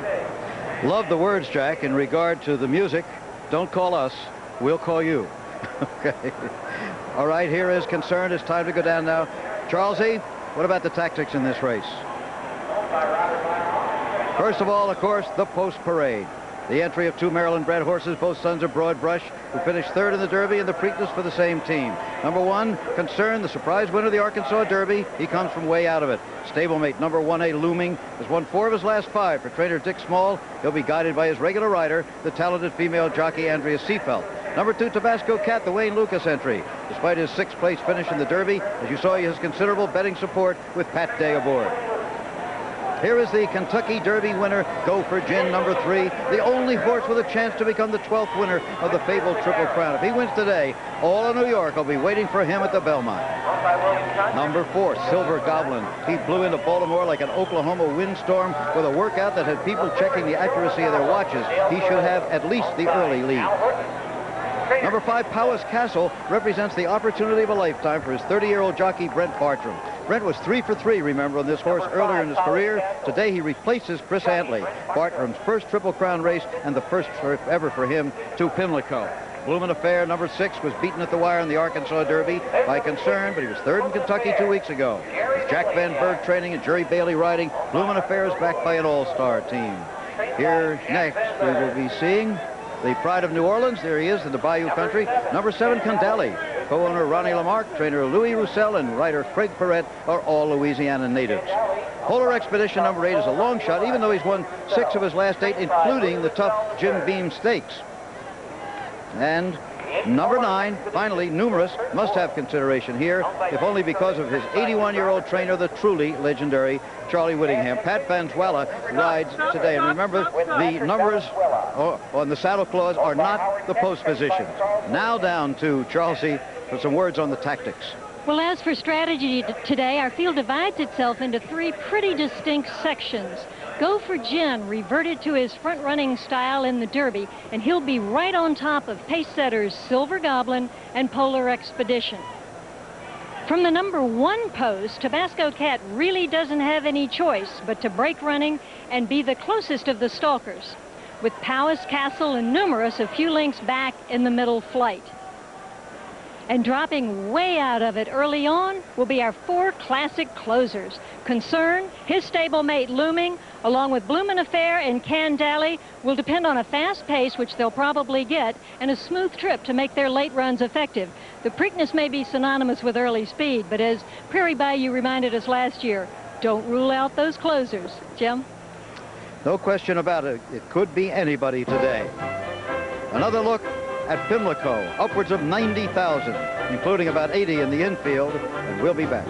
Love the words, Jack. In regard to the music, don't call us, we'll call you. Okay. All right, here is Concerned. It's time to go down now. Charlesy, what about the tactics in this race? First of all, of course, the post parade. The entry of 2 Maryland-bred horses, both sons of Broad Brush, who finished 3rd in the Derby and the Preakness for the same team. Number 1, Concern, the surprise winner of the Arkansas Derby. He comes from way out of it. Stablemate number 1A, Looming, has won 4 of his last 5 for trainer Dick Small. He'll be guided by his regular rider, the talented female jockey Andrea Seefeld. Number 2, Tabasco Cat, the Wayne Lucas entry. Despite his 6th place finish in the Derby, as you saw, he has considerable betting support with Pat Day aboard. Here is the Kentucky Derby winner, Go for Gin, number 3, the only horse with a chance to become the 12th winner of the fabled Triple Crown. If he wins today, all of New York will be waiting for him at the Belmont. Number 4, Silver Goblin. He blew into Baltimore like an Oklahoma windstorm with a workout that had people checking the accuracy of their watches. He should have at least the early lead. Number 5, Powis Castle, represents the opportunity of a lifetime for his 30-year-old jockey, Brent Bartram. Brent was 3 for 3, remember, on this horse earlier in his career. Today, he replaces Chris Antley, Bartram's first Triple Crown race and the first ever for him to Pimlico. Bloomin' Affair, number 6, was beaten at the wire in the Arkansas Derby by Concern, but he was 3rd in Kentucky 2 weeks ago. With Jack Van Berg training and Jerry Bailey riding, Bloomin' Affair is backed by an all-star team. Here next, we will be seeing the Pride of New Orleans. There he is in the Bayou Country. Number 7, Candali. Co-owner Ronnie Lamarck, trainer Louis Roussel, and rider Craig Perrette are all Louisiana natives. Polar Expedition number 8 is a long shot, even though he's won 6 of his last 8, including the tough Jim Beam Stakes. And number 9, finally, Numerous, must have consideration here, if only because of his 81-year-old trainer, the truly legendary Charlie Whittingham. Pat Vanzuela rides today. And remember, the numbers on the saddle claws are not the post positions. Now down to Charlesy for some words on the tactics. Well, as for strategy today, our field divides itself into 3 pretty distinct sections. Go for Gin reverted to his front-running style in the Derby, and he'll be right on top of pace setters Silver Goblin and Polar Expedition. From the number 1 post, Tabasco Cat really doesn't have any choice but to break running and be the closest of the stalkers, with Powis Castle and Numerous a few lengths back in the middle flight. And dropping way out of it early on will be our 4 classic closers. Concern, his stablemate Looming, along with Bloomin' Affair and Candali, will depend on a fast pace, which they'll probably get, and a smooth trip to make their late runs effective. The Preakness may be synonymous with early speed, but as Prairie Bayou reminded us last year, don't rule out those closers. Jim? No question about it. It could be anybody today. Another look at Pimlico, upwards of 90,000, including about 80 in the infield, and we'll be back.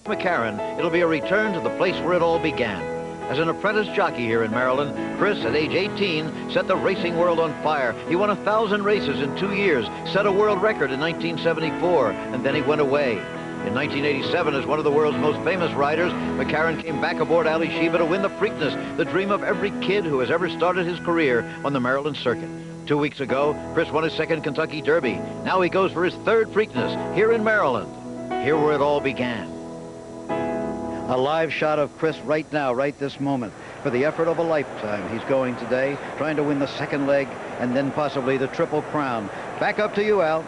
McCarran, it'll be a return to the place where it all began. As an apprentice jockey here in Maryland, Chris, at age 18, set the racing world on fire. He won 1,000 races in 2 years, set a world record in 1974, and then he went away. In 1987, as one of the world's most famous riders, McCarran came back aboard Ali Sheba to win the Preakness, the dream of every kid who has ever started his career on the Maryland circuit. 2 weeks ago, Chris won his 2nd Kentucky Derby. Now he goes for his 3rd Preakness here in Maryland, here where it all began. A live shot of Chris right now, right this moment, for the effort of a lifetime. He's going today, trying to win the 2nd leg and then possibly the Triple Crown. Back up to you, Al.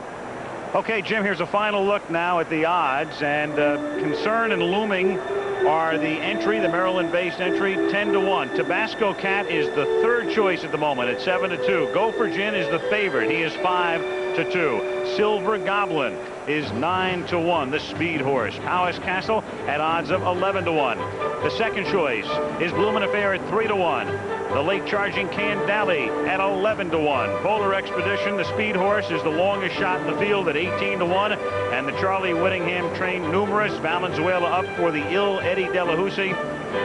Okay, Jim, here's a final look now at the odds, and Concern and Looming are the entry, the Maryland-based entry, 10-1. Tabasco Cat is the 3rd choice at the moment at 7-2. Go for Gin is the favorite. He is 5-2. Silver Goblin is 9-1, the speed horse. Powis Castle at odds of 11-1. The 2nd choice is Bloomin' Affair at 3-1. The late charging Candali at 11-1. Polar Expedition, the speed horse, is the longest shot in the field at 18-1. And the Charlie Whittingham trained Numerous, Valenzuela up for the ill Eddie Delahousie,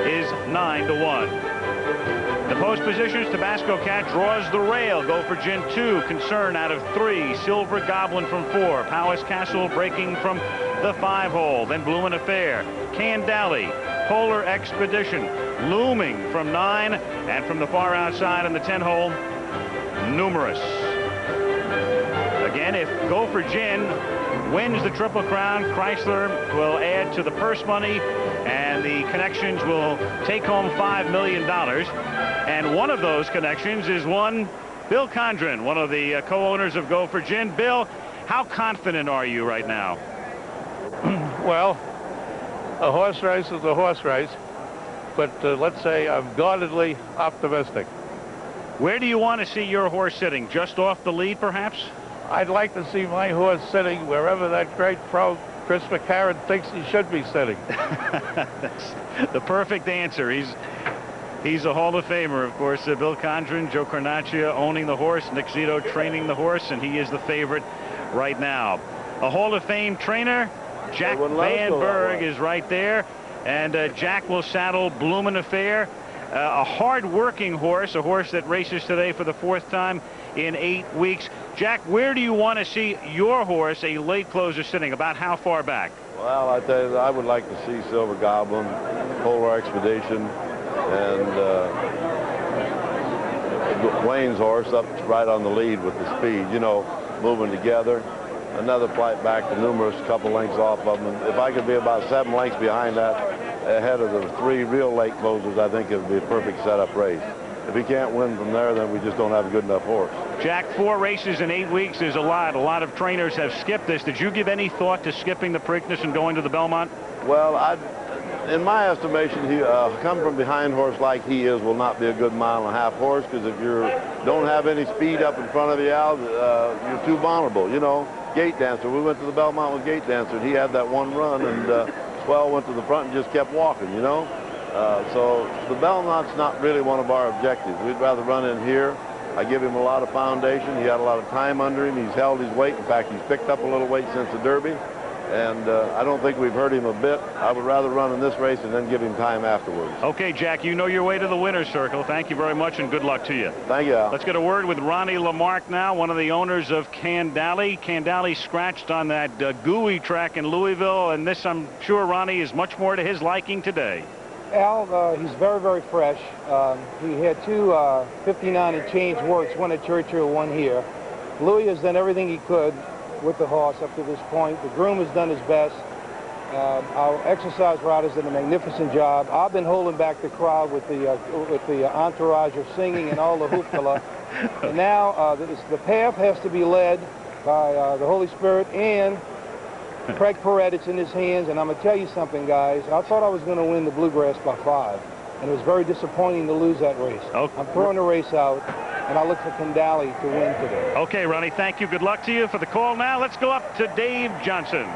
is 9-1. The post positions, Tabasco Cat draws the rail. Go for Gin 2, Concern out of 3, Silver Goblin from 4, Powis Castle breaking from the 5-hole, then Bloomin' Affair, Candali, Polar Expedition, Looming from 9, and from the far outside in the 10-hole, Numerous. Again, if Go for Gin wins the Triple Crown, Chrysler will add to the purse money, and the connections will take home $5 million. And one of those connections is one Bill Condren, one of the co-owners of Go for Gin. Bill, how confident are you right now? Well, a horse race is a horse race, but let's say I'm guardedly optimistic. Where do you want to see your horse sitting? Just off the lead, perhaps? I'd like to see my horse sitting wherever that great pro Chris McCarron thinks he should be sitting. That's the perfect answer. He's a Hall of Famer, of course. Bill Condren, Joe Carnaccia owning the horse, Nick Zito training the horse, and he is the favorite right now. A Hall of Fame trainer, Jack Van Berg, is right there, and Jack will saddle Bloomin' Affair, a hard-working horse, a horse that races today for the 4th time in 8 weeks. Jack, where do you want to see your horse, a late closer, sitting? About how far back? Well, I tell you, I would like to see Silver Goblin, Polar Expedition, and Wayne's horse up right on the lead with the speed, you know, moving together. Another flight back to Numerous, a couple lengths off of them. If I could be about 7 lengths behind that, ahead of the 3 real late closers, I think it would be a perfect setup race. If he can't win from there, then we just don't have a good enough horse. Jack, 4 races in 8 weeks is a lot. A lot of trainers have skipped this. Did you give any thought to skipping the Preakness and going to the Belmont? Well, in my estimation, he come from behind horse like he is will not be a good 1.5-mile horse, because if you don't have any speed up in front of you, Al, you're too vulnerable. You know, Gate Dancer. We went to the Belmont with Gate Dancer, and he had that one run, and Swell went to the front and just kept walking, you know. So the Belmont's not really one of our objectives. We'd rather run in here. I give him a lot of foundation. He had a lot of time under him. He's held his weight. In fact, he's picked up a little weight since the Derby. And I don't think we've hurt him a bit. I would rather run in this race and then give him time afterwards. Okay, Jack, you know your way to the winner's circle. Thank you very much, and good luck to you. Thank you, Al. Let's get a word with Ronnie Lamarck now, one of the owners of Candali. Candali scratched on that gooey track in Louisville, and this, I'm sure, Ronnie, is much more to his liking today. Al, he's very, very fresh. He had 2 59 and change works, one at Churchill, one here. Louis has done everything he could with the horse up to this point. The groom has done his best. Our exercise riders did a magnificent job. I've been holding back the crowd with the entourage of singing and all the hoopla. And now the path has to be led by the Holy Spirit and Craig Perret. It's in his hands, and I'm going to tell you something, guys. I thought I was going to win the Bluegrass by 5, and it was very disappointing to lose that race. I'm throwing the race out, and I look for Candali to win today. Okay, Ronnie, thank you. Good luck to you. For the call now, let's go up to Dave Johnson.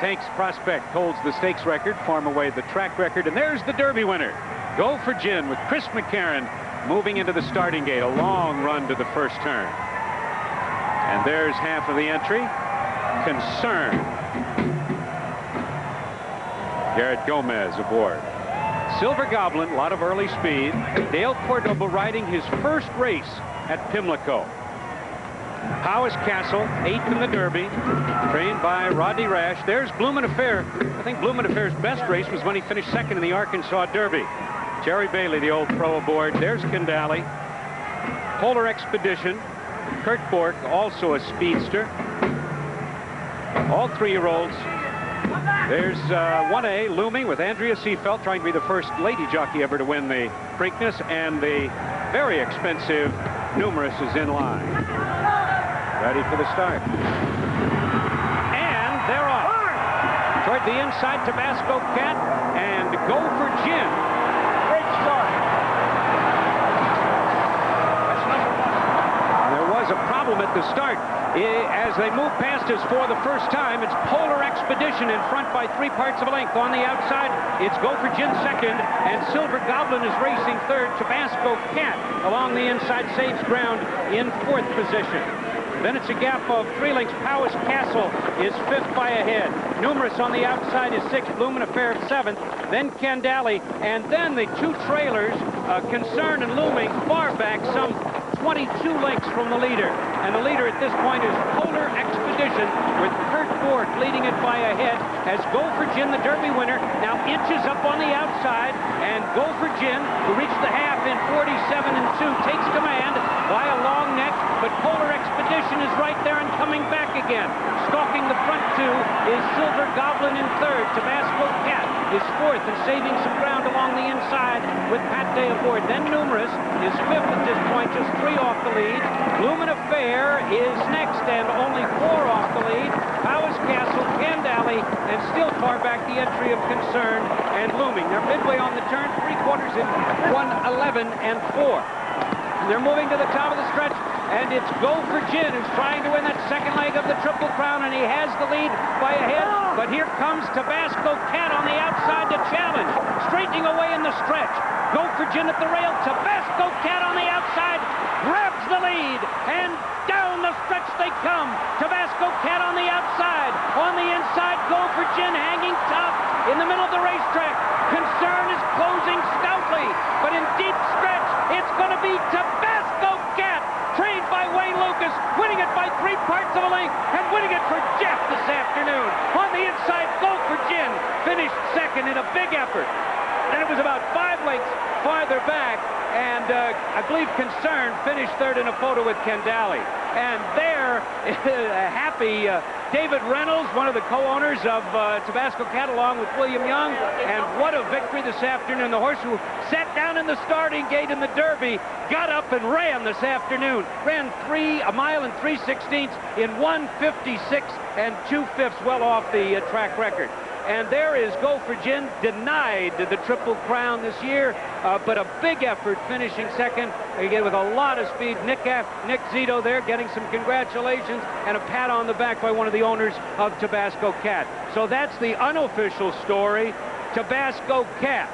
Tank's Prospect holds the stakes record, Farm Away the track record, and there's the Derby winner. Go for Gin with Chris McCarron moving into the starting gate. A long run to the first turn. And there's half of the entry. Concern. Garrett Gomez aboard. Silver Goblin, a lot of early speed. Dale Cordoba riding his first race at Pimlico. Powis Castle, 8th in the Derby, trained by Rodney Rash. There's Bloomin' Affair. I think Bloomin' Affair's best race was when he finished 2nd in the Arkansas Derby. Jerry Bailey, the old pro, aboard. There's Candali. Polar Expedition. Kurt Bork, also a speedster. All 3-year-olds. There's 1A looming with Andrea Seafelt, trying to be the first lady jockey ever to win the Preakness, and the very expensive Numerous is in line. Ready for the start. And they're off. Toward the inside, Tabasco Cat and Go for Gin. Great start. That's number 1. There was a problem at the start. As they move past us for the first time, it's Polar Expedition in front by 3 parts of a length. On the outside, it's Go for Gin 2nd, and Silver Goblin is racing 3rd. Tabasco Cat along the inside saves ground in 4th position. Then it's a gap of 3 lengths. Powis Castle is 5th by a head. Numerous on the outside is 6th. Bloomin' Affair 7th. Then Candali, and then the 2 trailers, Concern and Looming, far back, some 22 lengths from the leader. And the leader at this point is Polar Expedition, with Kurt Bork leading it by a head, as Go for Gin, the Derby winner, now inches up on the outside, and Go for Gin, who reached the half in 47-2, takes command by a long neck, but Polar Expedition is right there and coming back again. Stalking the front 2 is Silver Goblin in 3rd. Tabasco Cat is 4th and saving some ground along the inside with Pat day aboard. Then Numerous is 5th at this point, just 3 off the lead. Lumen Affair is next and only 4 off the lead. Powers Castle, Candale, and still far back the entry of Concern and Looming. They're midway on the turn, 3/4 in 1:11 and 4. They're moving to the top of the stretch, and it's Go for Gin who's trying to win that second leg of the Triple Crown, and he has the lead by a head. But here comes Tabasco Cat on the outside to challenge, straightening away in the stretch. Go for Gin at the rail. Tabasco Cat on the outside grabs the lead, and down the stretch they come. Tabasco Cat on the outside. On the inside, Go for Gin hanging top in the middle of the racetrack. Concern is closing stoutly, but in deep stretch, it's going to be Tabasco Cat, trained by Wayne Lucas, winning it by 3 parts of a length, and winning it for Jeff this afternoon. On the inside, Go for Gin finished second in a big effort. Then it was about 5 lengths farther back, and I believe Concern finished third in a photo with Candale. And there, happy David Reynolds, one of the co-owners of Tabasco Cat, along with William Young. And what a victory this afternoon. The horse who sat down in the starting gate in the Derby got up and ran this afternoon. Ran 1 mile and 3/16 in 1:56 and 2/5, well off the track record. And there is Go for Gin, denied the Triple Crown this year, but a big effort finishing second, again with a lot of speed. Nick Zito there getting some congratulations and a pat on the back by one of the owners of Tabasco Cat. So that's the unofficial story. Tabasco Cat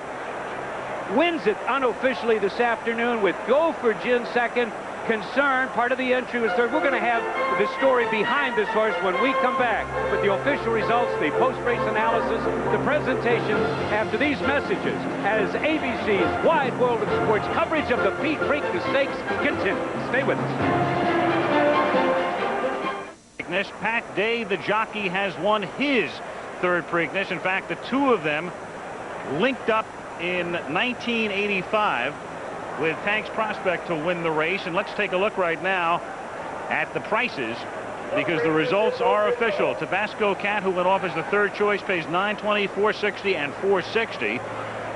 wins it unofficially this afternoon with Go for Gin second. Concern, part of the entry, was third. We're going to have the story behind this horse when we come back with the official results, the post-race analysis, the presentation after these messages as ABC's Wide World of Sports coverage of the Preakness Stakes continues. Stay with us. Preakness, Pat Day, the jockey, has won his 3rd Preakness. In fact, the 2 of them linked up in 1985. With Tanks Prospect to win the race. And let's take a look right now at the prices, because the results are official. Tabasco Cat, who went off as the 3rd choice, pays $920, $460, and $460.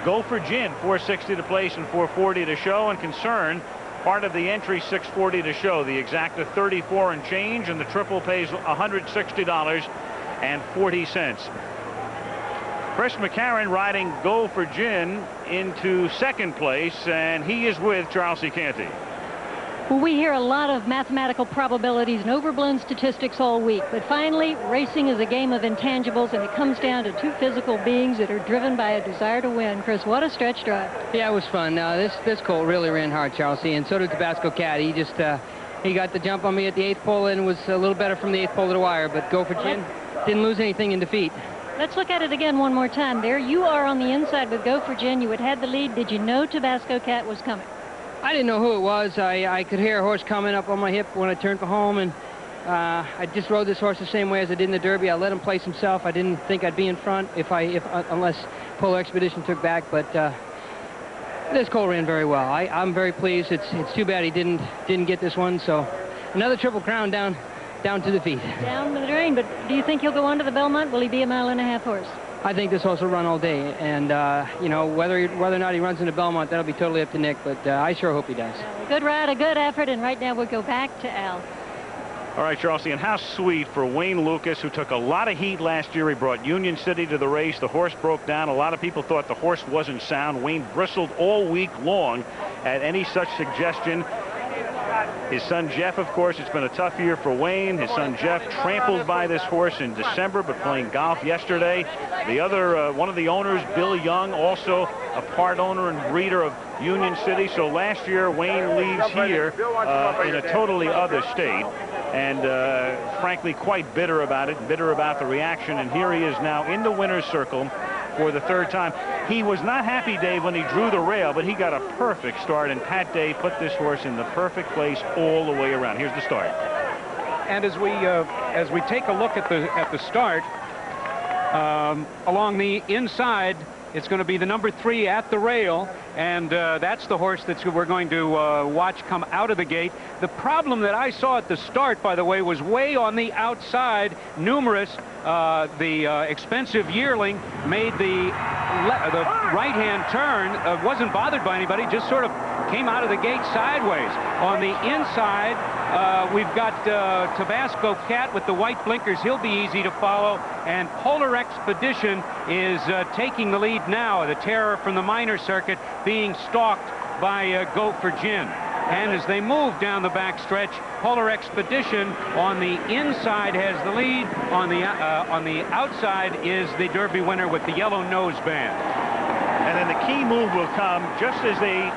Go for Gin, $460 to place and $440 to show. And Concern, part of the entry, $640 to show. The exacta $34 and change, and the triple pays $160.40. Chris McCarron riding Go for Gin into 2nd place, and he is with Charles C. Canty. Well, we hear a lot of mathematical probabilities and overblown statistics all week, but finally, racing is a game of intangibles, and it comes down to 2 physical beings that are driven by a desire to win. Chris, what a stretch drive. Yeah, it was fun. This colt really ran hard, Charles C., and so did Tabasco Cat. He just he got the jump on me at the 8th pole and was a little better from the 8th pole to the wire, but Go for Gin didn't lose anything in defeat. Let's look at it again one more time. There you are on the inside with Go for Gin. You had had the lead. Did you know Tabasco Cat was coming? I didn't know who it was. I could hear a horse coming up on my hip when I turned for home, and I just rode this horse the same way as I did in the Derby. I let him place himself. I didn't think I'd be in front unless Polar Expedition took back, but this colt ran very well. I'm very pleased. It's too bad he didn't get this one. So another Triple Crown down to the feet. Down to the drain, but do you think he'll go on to the Belmont? Will he be a 1.5 mile horse? I think this horse will run all day, and you know, whether or not he runs into Belmont, that'll be totally up to Nick, but I sure hope he does. Well, a good ride, a good effort, and right now we'll go back to Al. All right, Charles, and how sweet for Wayne Lucas, who took a lot of heat last year. He brought Union City to the race. The horse broke down. A lot of people thought the horse wasn't sound. Wayne bristled all week long at any such suggestion. His son Jeff, of course, it's been a tough year for Wayne. His son Jeff trampled by this horse in December, but playing golf yesterday. The other, one of the owners, Bill Young, also a part owner and breeder of Union City. So last year, Wayne leaves here in a totally other state, and frankly quite bitter about it, bitter about the reaction. And here he is now in the winner's circle for the 3rd time. He was not happy, Dave, when he drew the rail, but he got a perfect start, and Pat Day put this horse in the perfect place all the way around. Here's the start. And as we take a look at the start, along the inside, It's going to be the number 3 at the rail, and that's the horse that we're going to watch come out of the gate. The problem that I saw at the start, by the way, was way on the outside. Numerous, the expensive yearling, made the right-hand turn, wasn't bothered by anybody, just sort of came out of the gate sideways. On the inside, we've got Tabasco Cat with the white blinkers. He'll be easy to follow. And Polar Expedition is taking the lead now. The Terror from the minor circuit being stalked by Go for Gin. And as they move down the backstretch, Polar Expedition on the inside has the lead. On the outside is the Derby winner with the yellow noseband. And then the key move will come just as they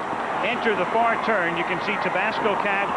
enter the far turn. You can see Tabasco Cat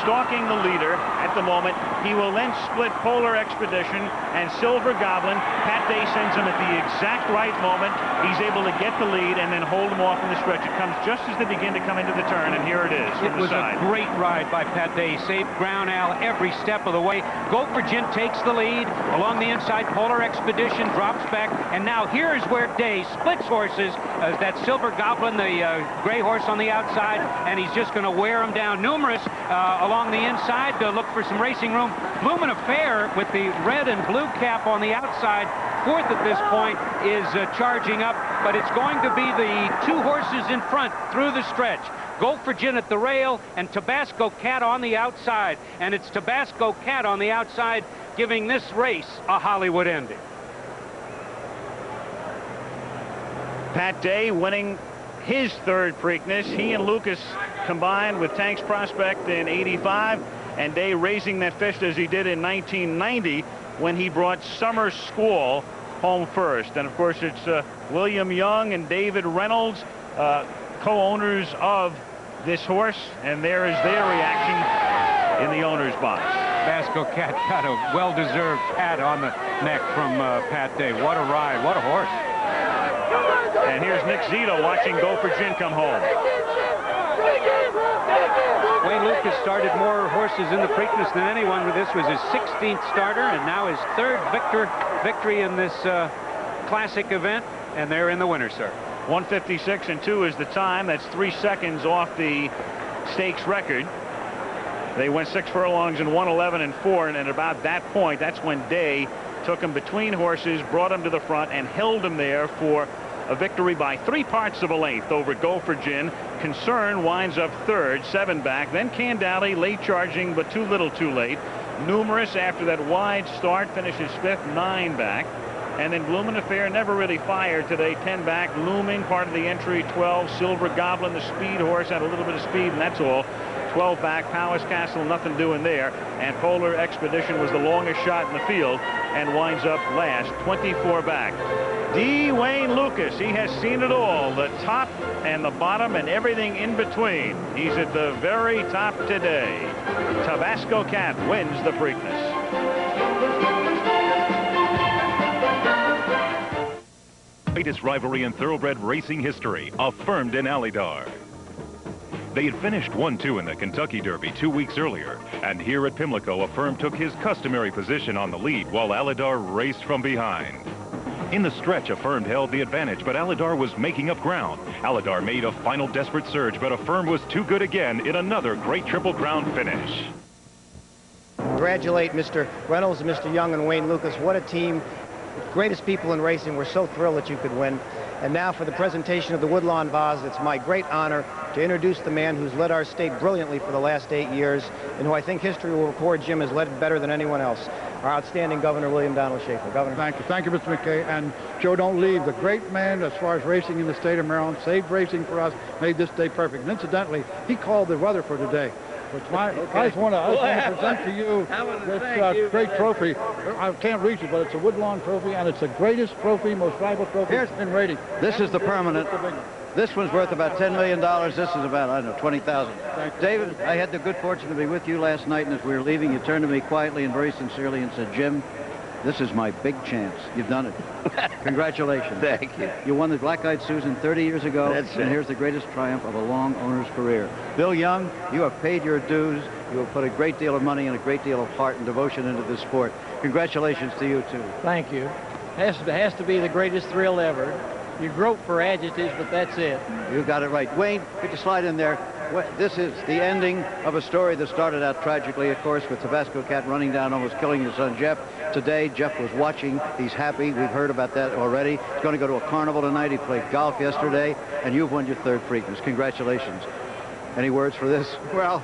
stalking the leader at the moment. He will then split Polar Expedition and Silver Goblin. Pat Day sends him at the exact right moment. He's able to get the lead and then hold him off in the stretch. It comes just as they begin to come into the turn, and here it is from the side. It was a great ride by Pat Day. Safe ground, Al, every step of the way. Go for Gin takes the lead. Along the inside, Polar Expedition drops back, and now here's where Day splits horses. That Silver Goblin, the gray horse on the outside, and he's just going to wear him down. Numerous along the inside to look for some racing room. Bloomin' Affair with the red and blue cap on the outside, 4th at this point, is charging up, but it's going to be the 2 horses in front through the stretch. Go for Gin at the rail and Tabasco Cat on the outside, and it's Tabasco Cat on the outside giving this race a Hollywood ending. Pat Day winning his 3rd Preakness. He and Lucas combined with Tanks Prospect in '85, and Day raising that fist as he did in 1990 when he brought Summer Squall home first. And of course, it's William Young and David Reynolds, co-owners of this horse, and there is their reaction in the owner's box. Tabasco Cat got a well-deserved pat on the neck from Pat Day. What a ride, what a horse. And here's Nick Zito watching Go for Gin come home. Wayne Lucas started more horses in the Preakness than anyone. This was his 16th starter and now his 3rd victory in this classic event, and they're in the winner's circle. 1:56.2 is the time. That's 3 seconds off the stakes record. They went 6 furlongs and 1:11.4, and at about that point, that's when Day took him between horses, brought him to the front, and held him there for a victory by 3 parts of a length over Go for Gin. Concern winds up 3rd, 7 back. Then Candale late charging, but too little too late. Numerous after that wide start finishes 5th, 9 back. And then Bloomin' Affair never really fired today, 10 back. Looming part of the entry, 12. Silver Goblin, the speed horse, had a little bit of speed, and that's all. 12 back. Powers Castle, nothing doing there. And Polar Expedition was the longest shot in the field and winds up last, 24 back. D. Wayne Lucas, he has seen it all, the top and the bottom and everything in between. He's at the very top today. Tabasco Cat wins the Preakness. Greatest rivalry in thoroughbred racing history, affirmed in Alydar. They had finished 1-2 in the Kentucky Derby 2 weeks earlier, and here at Pimlico, Affirm took his customary position on the lead while Alydar raced from behind. In the stretch, Affirm held the advantage, but Alydar was making up ground. Alydar made a final desperate surge, but Affirm was too good again in another great Triple Crown finish. Congratulate Mr. Reynolds and Mr. Young and Wayne Lucas. What a team. Greatest people in racing. We're so thrilled that you could win. And now for the presentation of the Woodlawn Vase, it's my great honor to introduce the man who's led our state brilliantly for the last 8 years and who I think history will record Jim has led better than anyone else. Our outstanding Governor, William Donald Schaefer. Governor. Thank you. Thank you, Mr. McKay. And Joe, don't leave. The great man as far as racing in the state of Maryland, saved racing for us, made this day perfect. And incidentally, he called the weather for today. I just want to present to you this great trophy. I can't reach it, but it's a Woodlawn trophy, and it's the greatest trophy, most valuable trophy in rating. This is the permanent. This one's worth about $10 million. This is about, I don't know, 20,000. David, I had the good fortune to be with you last night, and as we were leaving, you turned to me quietly and very sincerely and said, Jim, this is my big chance. You've done it. Congratulations. Thank you. You won the Black-Eyed Susan 30 years ago, and here's the greatest triumph of a long owner's career. Bill Young, you have paid your dues. You have put a great deal of money and a great deal of heart and devotion into this sport. Congratulations to you, too. Thank you. Has to be the greatest thrill ever. You grope for adjectives, but that's it. You got it right. Wayne, could you slide in there? This is the ending of a story that started out tragically, of course, with Tabasco Cat running down, almost killing your son, Jeff. Today, Jeff was watching. He's happy. We've heard about that already. He's going to go to a carnival tonight. He played golf yesterday, and you've won your third Preakness. Congratulations. Any words for this? Well,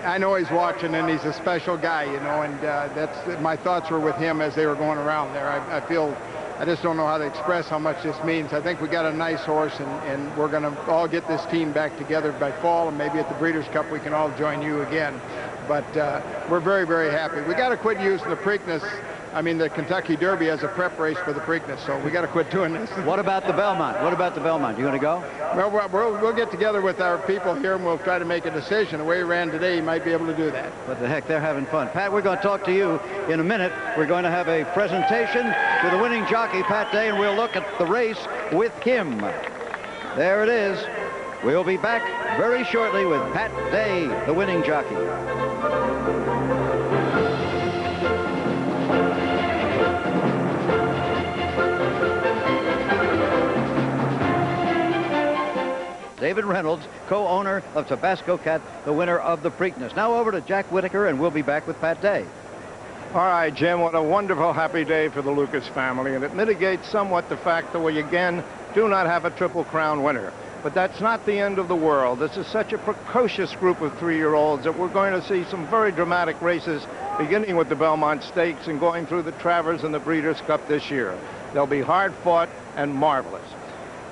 I know he's watching, and he's a special guy, you know, and that's my thoughts were with him as they were going around there. I just don't know how to express how much this means. I think we got a nice horse, and we're going to all get this team back together by fall, and maybe at the Breeders' Cup we can all join you again. But we're very, very happy. We got to quit using the Preakness, the Kentucky Derby as a prep race for the Preakness, so we got to quit doing this. What about the Belmont? What about the Belmont? You going to go? Well, we'll get together with our people here, and we'll try to make a decision. The way he ran today, he might be able to do that. What the heck, they're having fun. Pat, we're going to talk to you in a minute. We're going to have a presentation to the winning jockey, Pat Day, and we'll look at the race with him. There it is. We'll be back very shortly with Pat Day, the winning jockey. David Reynolds, co-owner of Tabasco Cat, the winner of the Preakness. Now over to Jack Whitaker, and we'll be back with Pat Day. All right, Jim, what a wonderful, happy day for the Lucas family, and it mitigates somewhat the fact that we, again, do not have a Triple Crown winner. But that's not the end of the world. This is such a precocious group of 3-year-olds that we're going to see some very dramatic races, beginning with the Belmont Stakes and going through the Travers and the Breeders' Cup this year. They'll be hard-fought and marvelous.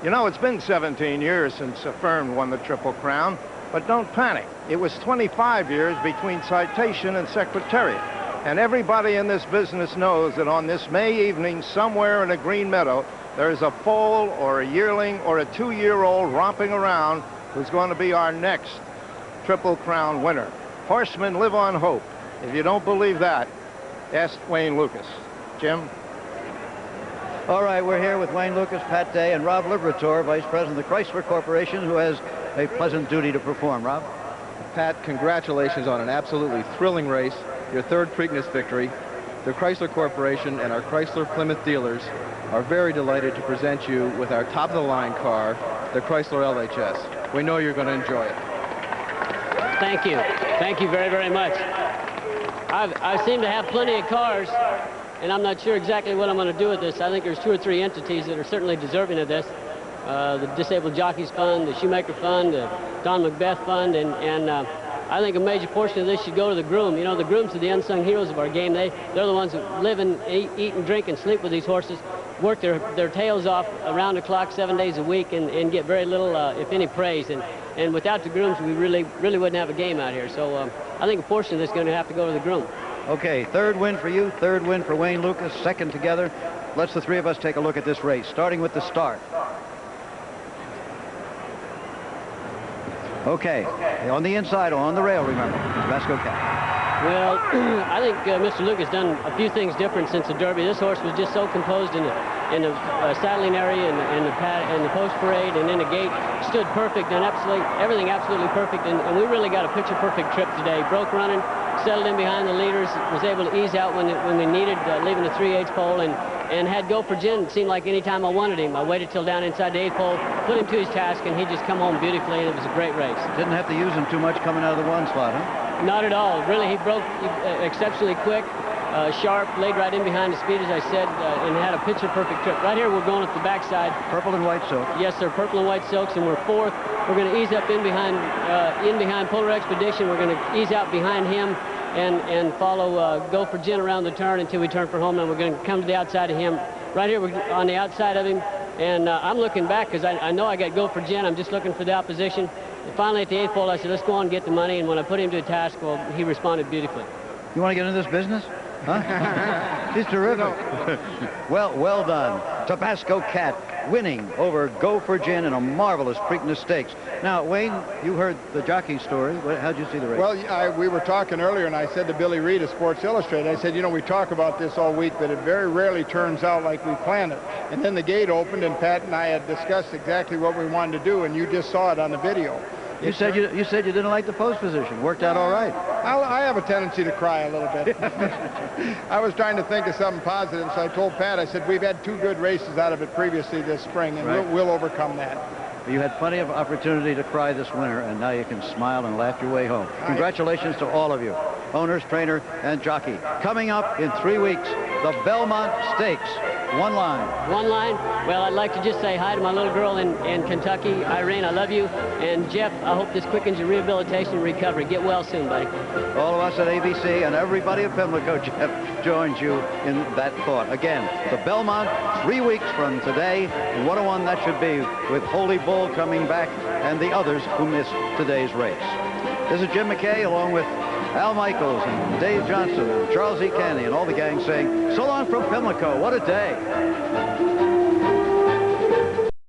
You know, it's been 17 years since Affirmed won the Triple Crown, but don't panic. It was 25 years between Citation and Secretariat. And everybody in this business knows that on this May evening, somewhere in a green meadow, there's a foal or a yearling or a 2-year-old romping around who's going to be our next Triple Crown winner. Horsemen live on hope. If you don't believe that, ask Wayne Lucas. Jim? All right, we're here with Wayne Lucas, Pat Day, and Rob Liberator, Vice President of the Chrysler Corporation, who has a pleasant duty to perform. Rob? Pat, congratulations on an absolutely thrilling race, your third Preakness victory. The Chrysler Corporation and our Chrysler Plymouth dealers are very delighted to present you with our top-of-the-line car, the Chrysler LHS. We know you're going to enjoy it. Thank you. Thank you very, very much. I seem to have plenty of cars, and I'm not sure exactly what I'm going to do with this. I think there's 2 or 3 entities that are certainly deserving of this. The Disabled Jockeys Fund, the Shoemaker Fund, the Don Macbeth Fund, and I think a major portion of this should go to the groom. You know, the grooms are the unsung heroes of our game. They're the ones that live and eat and drink and sleep with these horses, work their tails off around the clock 7 days a week, and get very little, if any, praise. And without the grooms, we really wouldn't have a game out here. So I think a portion of this is going to have to go to the groom. Okay, third win for you, third win for Wayne Lucas, second together. Let's the 3 of us take a look at this race, starting with the start. Okay, on the inside, on the rail, remember, Tabasco Cat. Well, I think Mr. Lucas done a few things different since the Derby. This horse was just so composed in the saddling area and the post parade and in the gate. Stood perfect and everything absolutely perfect. And we really got a picture-perfect trip today. Broke running, settled in behind the leaders, was able to ease out when we needed, leaving the 3/8 pole, and had Go for Gin. It seemed like any time I wanted him. I waited till down inside the 8th pole, put him to his task, and he just come home beautifully, and it was a great race. Didn't have to use him too much coming out of the 1 slot, huh? Not at all. Really, he broke exceptionally quick, sharp, laid right in behind the speed, as I said, and had a picture-perfect trip. Right here, we're going up the backside. Purple and white silk. Yes, sir, purple and white silks, and we're 4th. We're going to ease up in behind Polar Expedition. We're going to ease out behind him and follow Go for Gin around the turn until we turn for home, and we're going to come to the outside of him. Right here, we're on the outside of him, and I'm looking back because I know I got Go for Gin. I'm just looking for the opposition. And finally, at the 8th pole, I said, let's go on and get the money, and when I put him to a task, well, he responded beautifully. You want to get into this business? Huh? He's terrific. Well done. Tabasco Cat winning over Go for Gin in a marvelous Preakness Stakes. Now, Wayne, you heard the jockey story. How'd you see the race? Well, we were talking earlier, and I said to Billy Reed of Sports Illustrated, I said, you know, we talk about this all week, but it very rarely turns out like we planned it. And then the gate opened, and Pat and I had discussed exactly what we wanted to do, and you just saw it on the video. You said you didn't like the post position. Worked out all right. I have a tendency to cry a little bit. I was trying to think of something positive, so I told Pat, I said, we've had 2 good races out of it previously this spring, and Right. we'll overcome that. You had plenty of opportunity to cry this winter, and now you can smile and laugh your way home. Congratulations to all of you, owners, trainer, and jockey. Coming up in 3 weeks, the Belmont Stakes. One line. One line? Well, I'd like to just say hi to my little girl in Kentucky. Irene, I love you. And Jeff, I hope this quickens your rehabilitation and recovery. Get well soon, buddy. All of us at ABC and everybody at Pimlico, Jeff, joins you in that thought. Again, the Belmont, 3 weeks from today, and what a one that should be, with Holy Bull coming back and the others who missed today's race. This is Jim McKay along with Al Michaels and Dave Johnson and Charles E. Canny and all the gang saying, so long from Pimlico. What a day.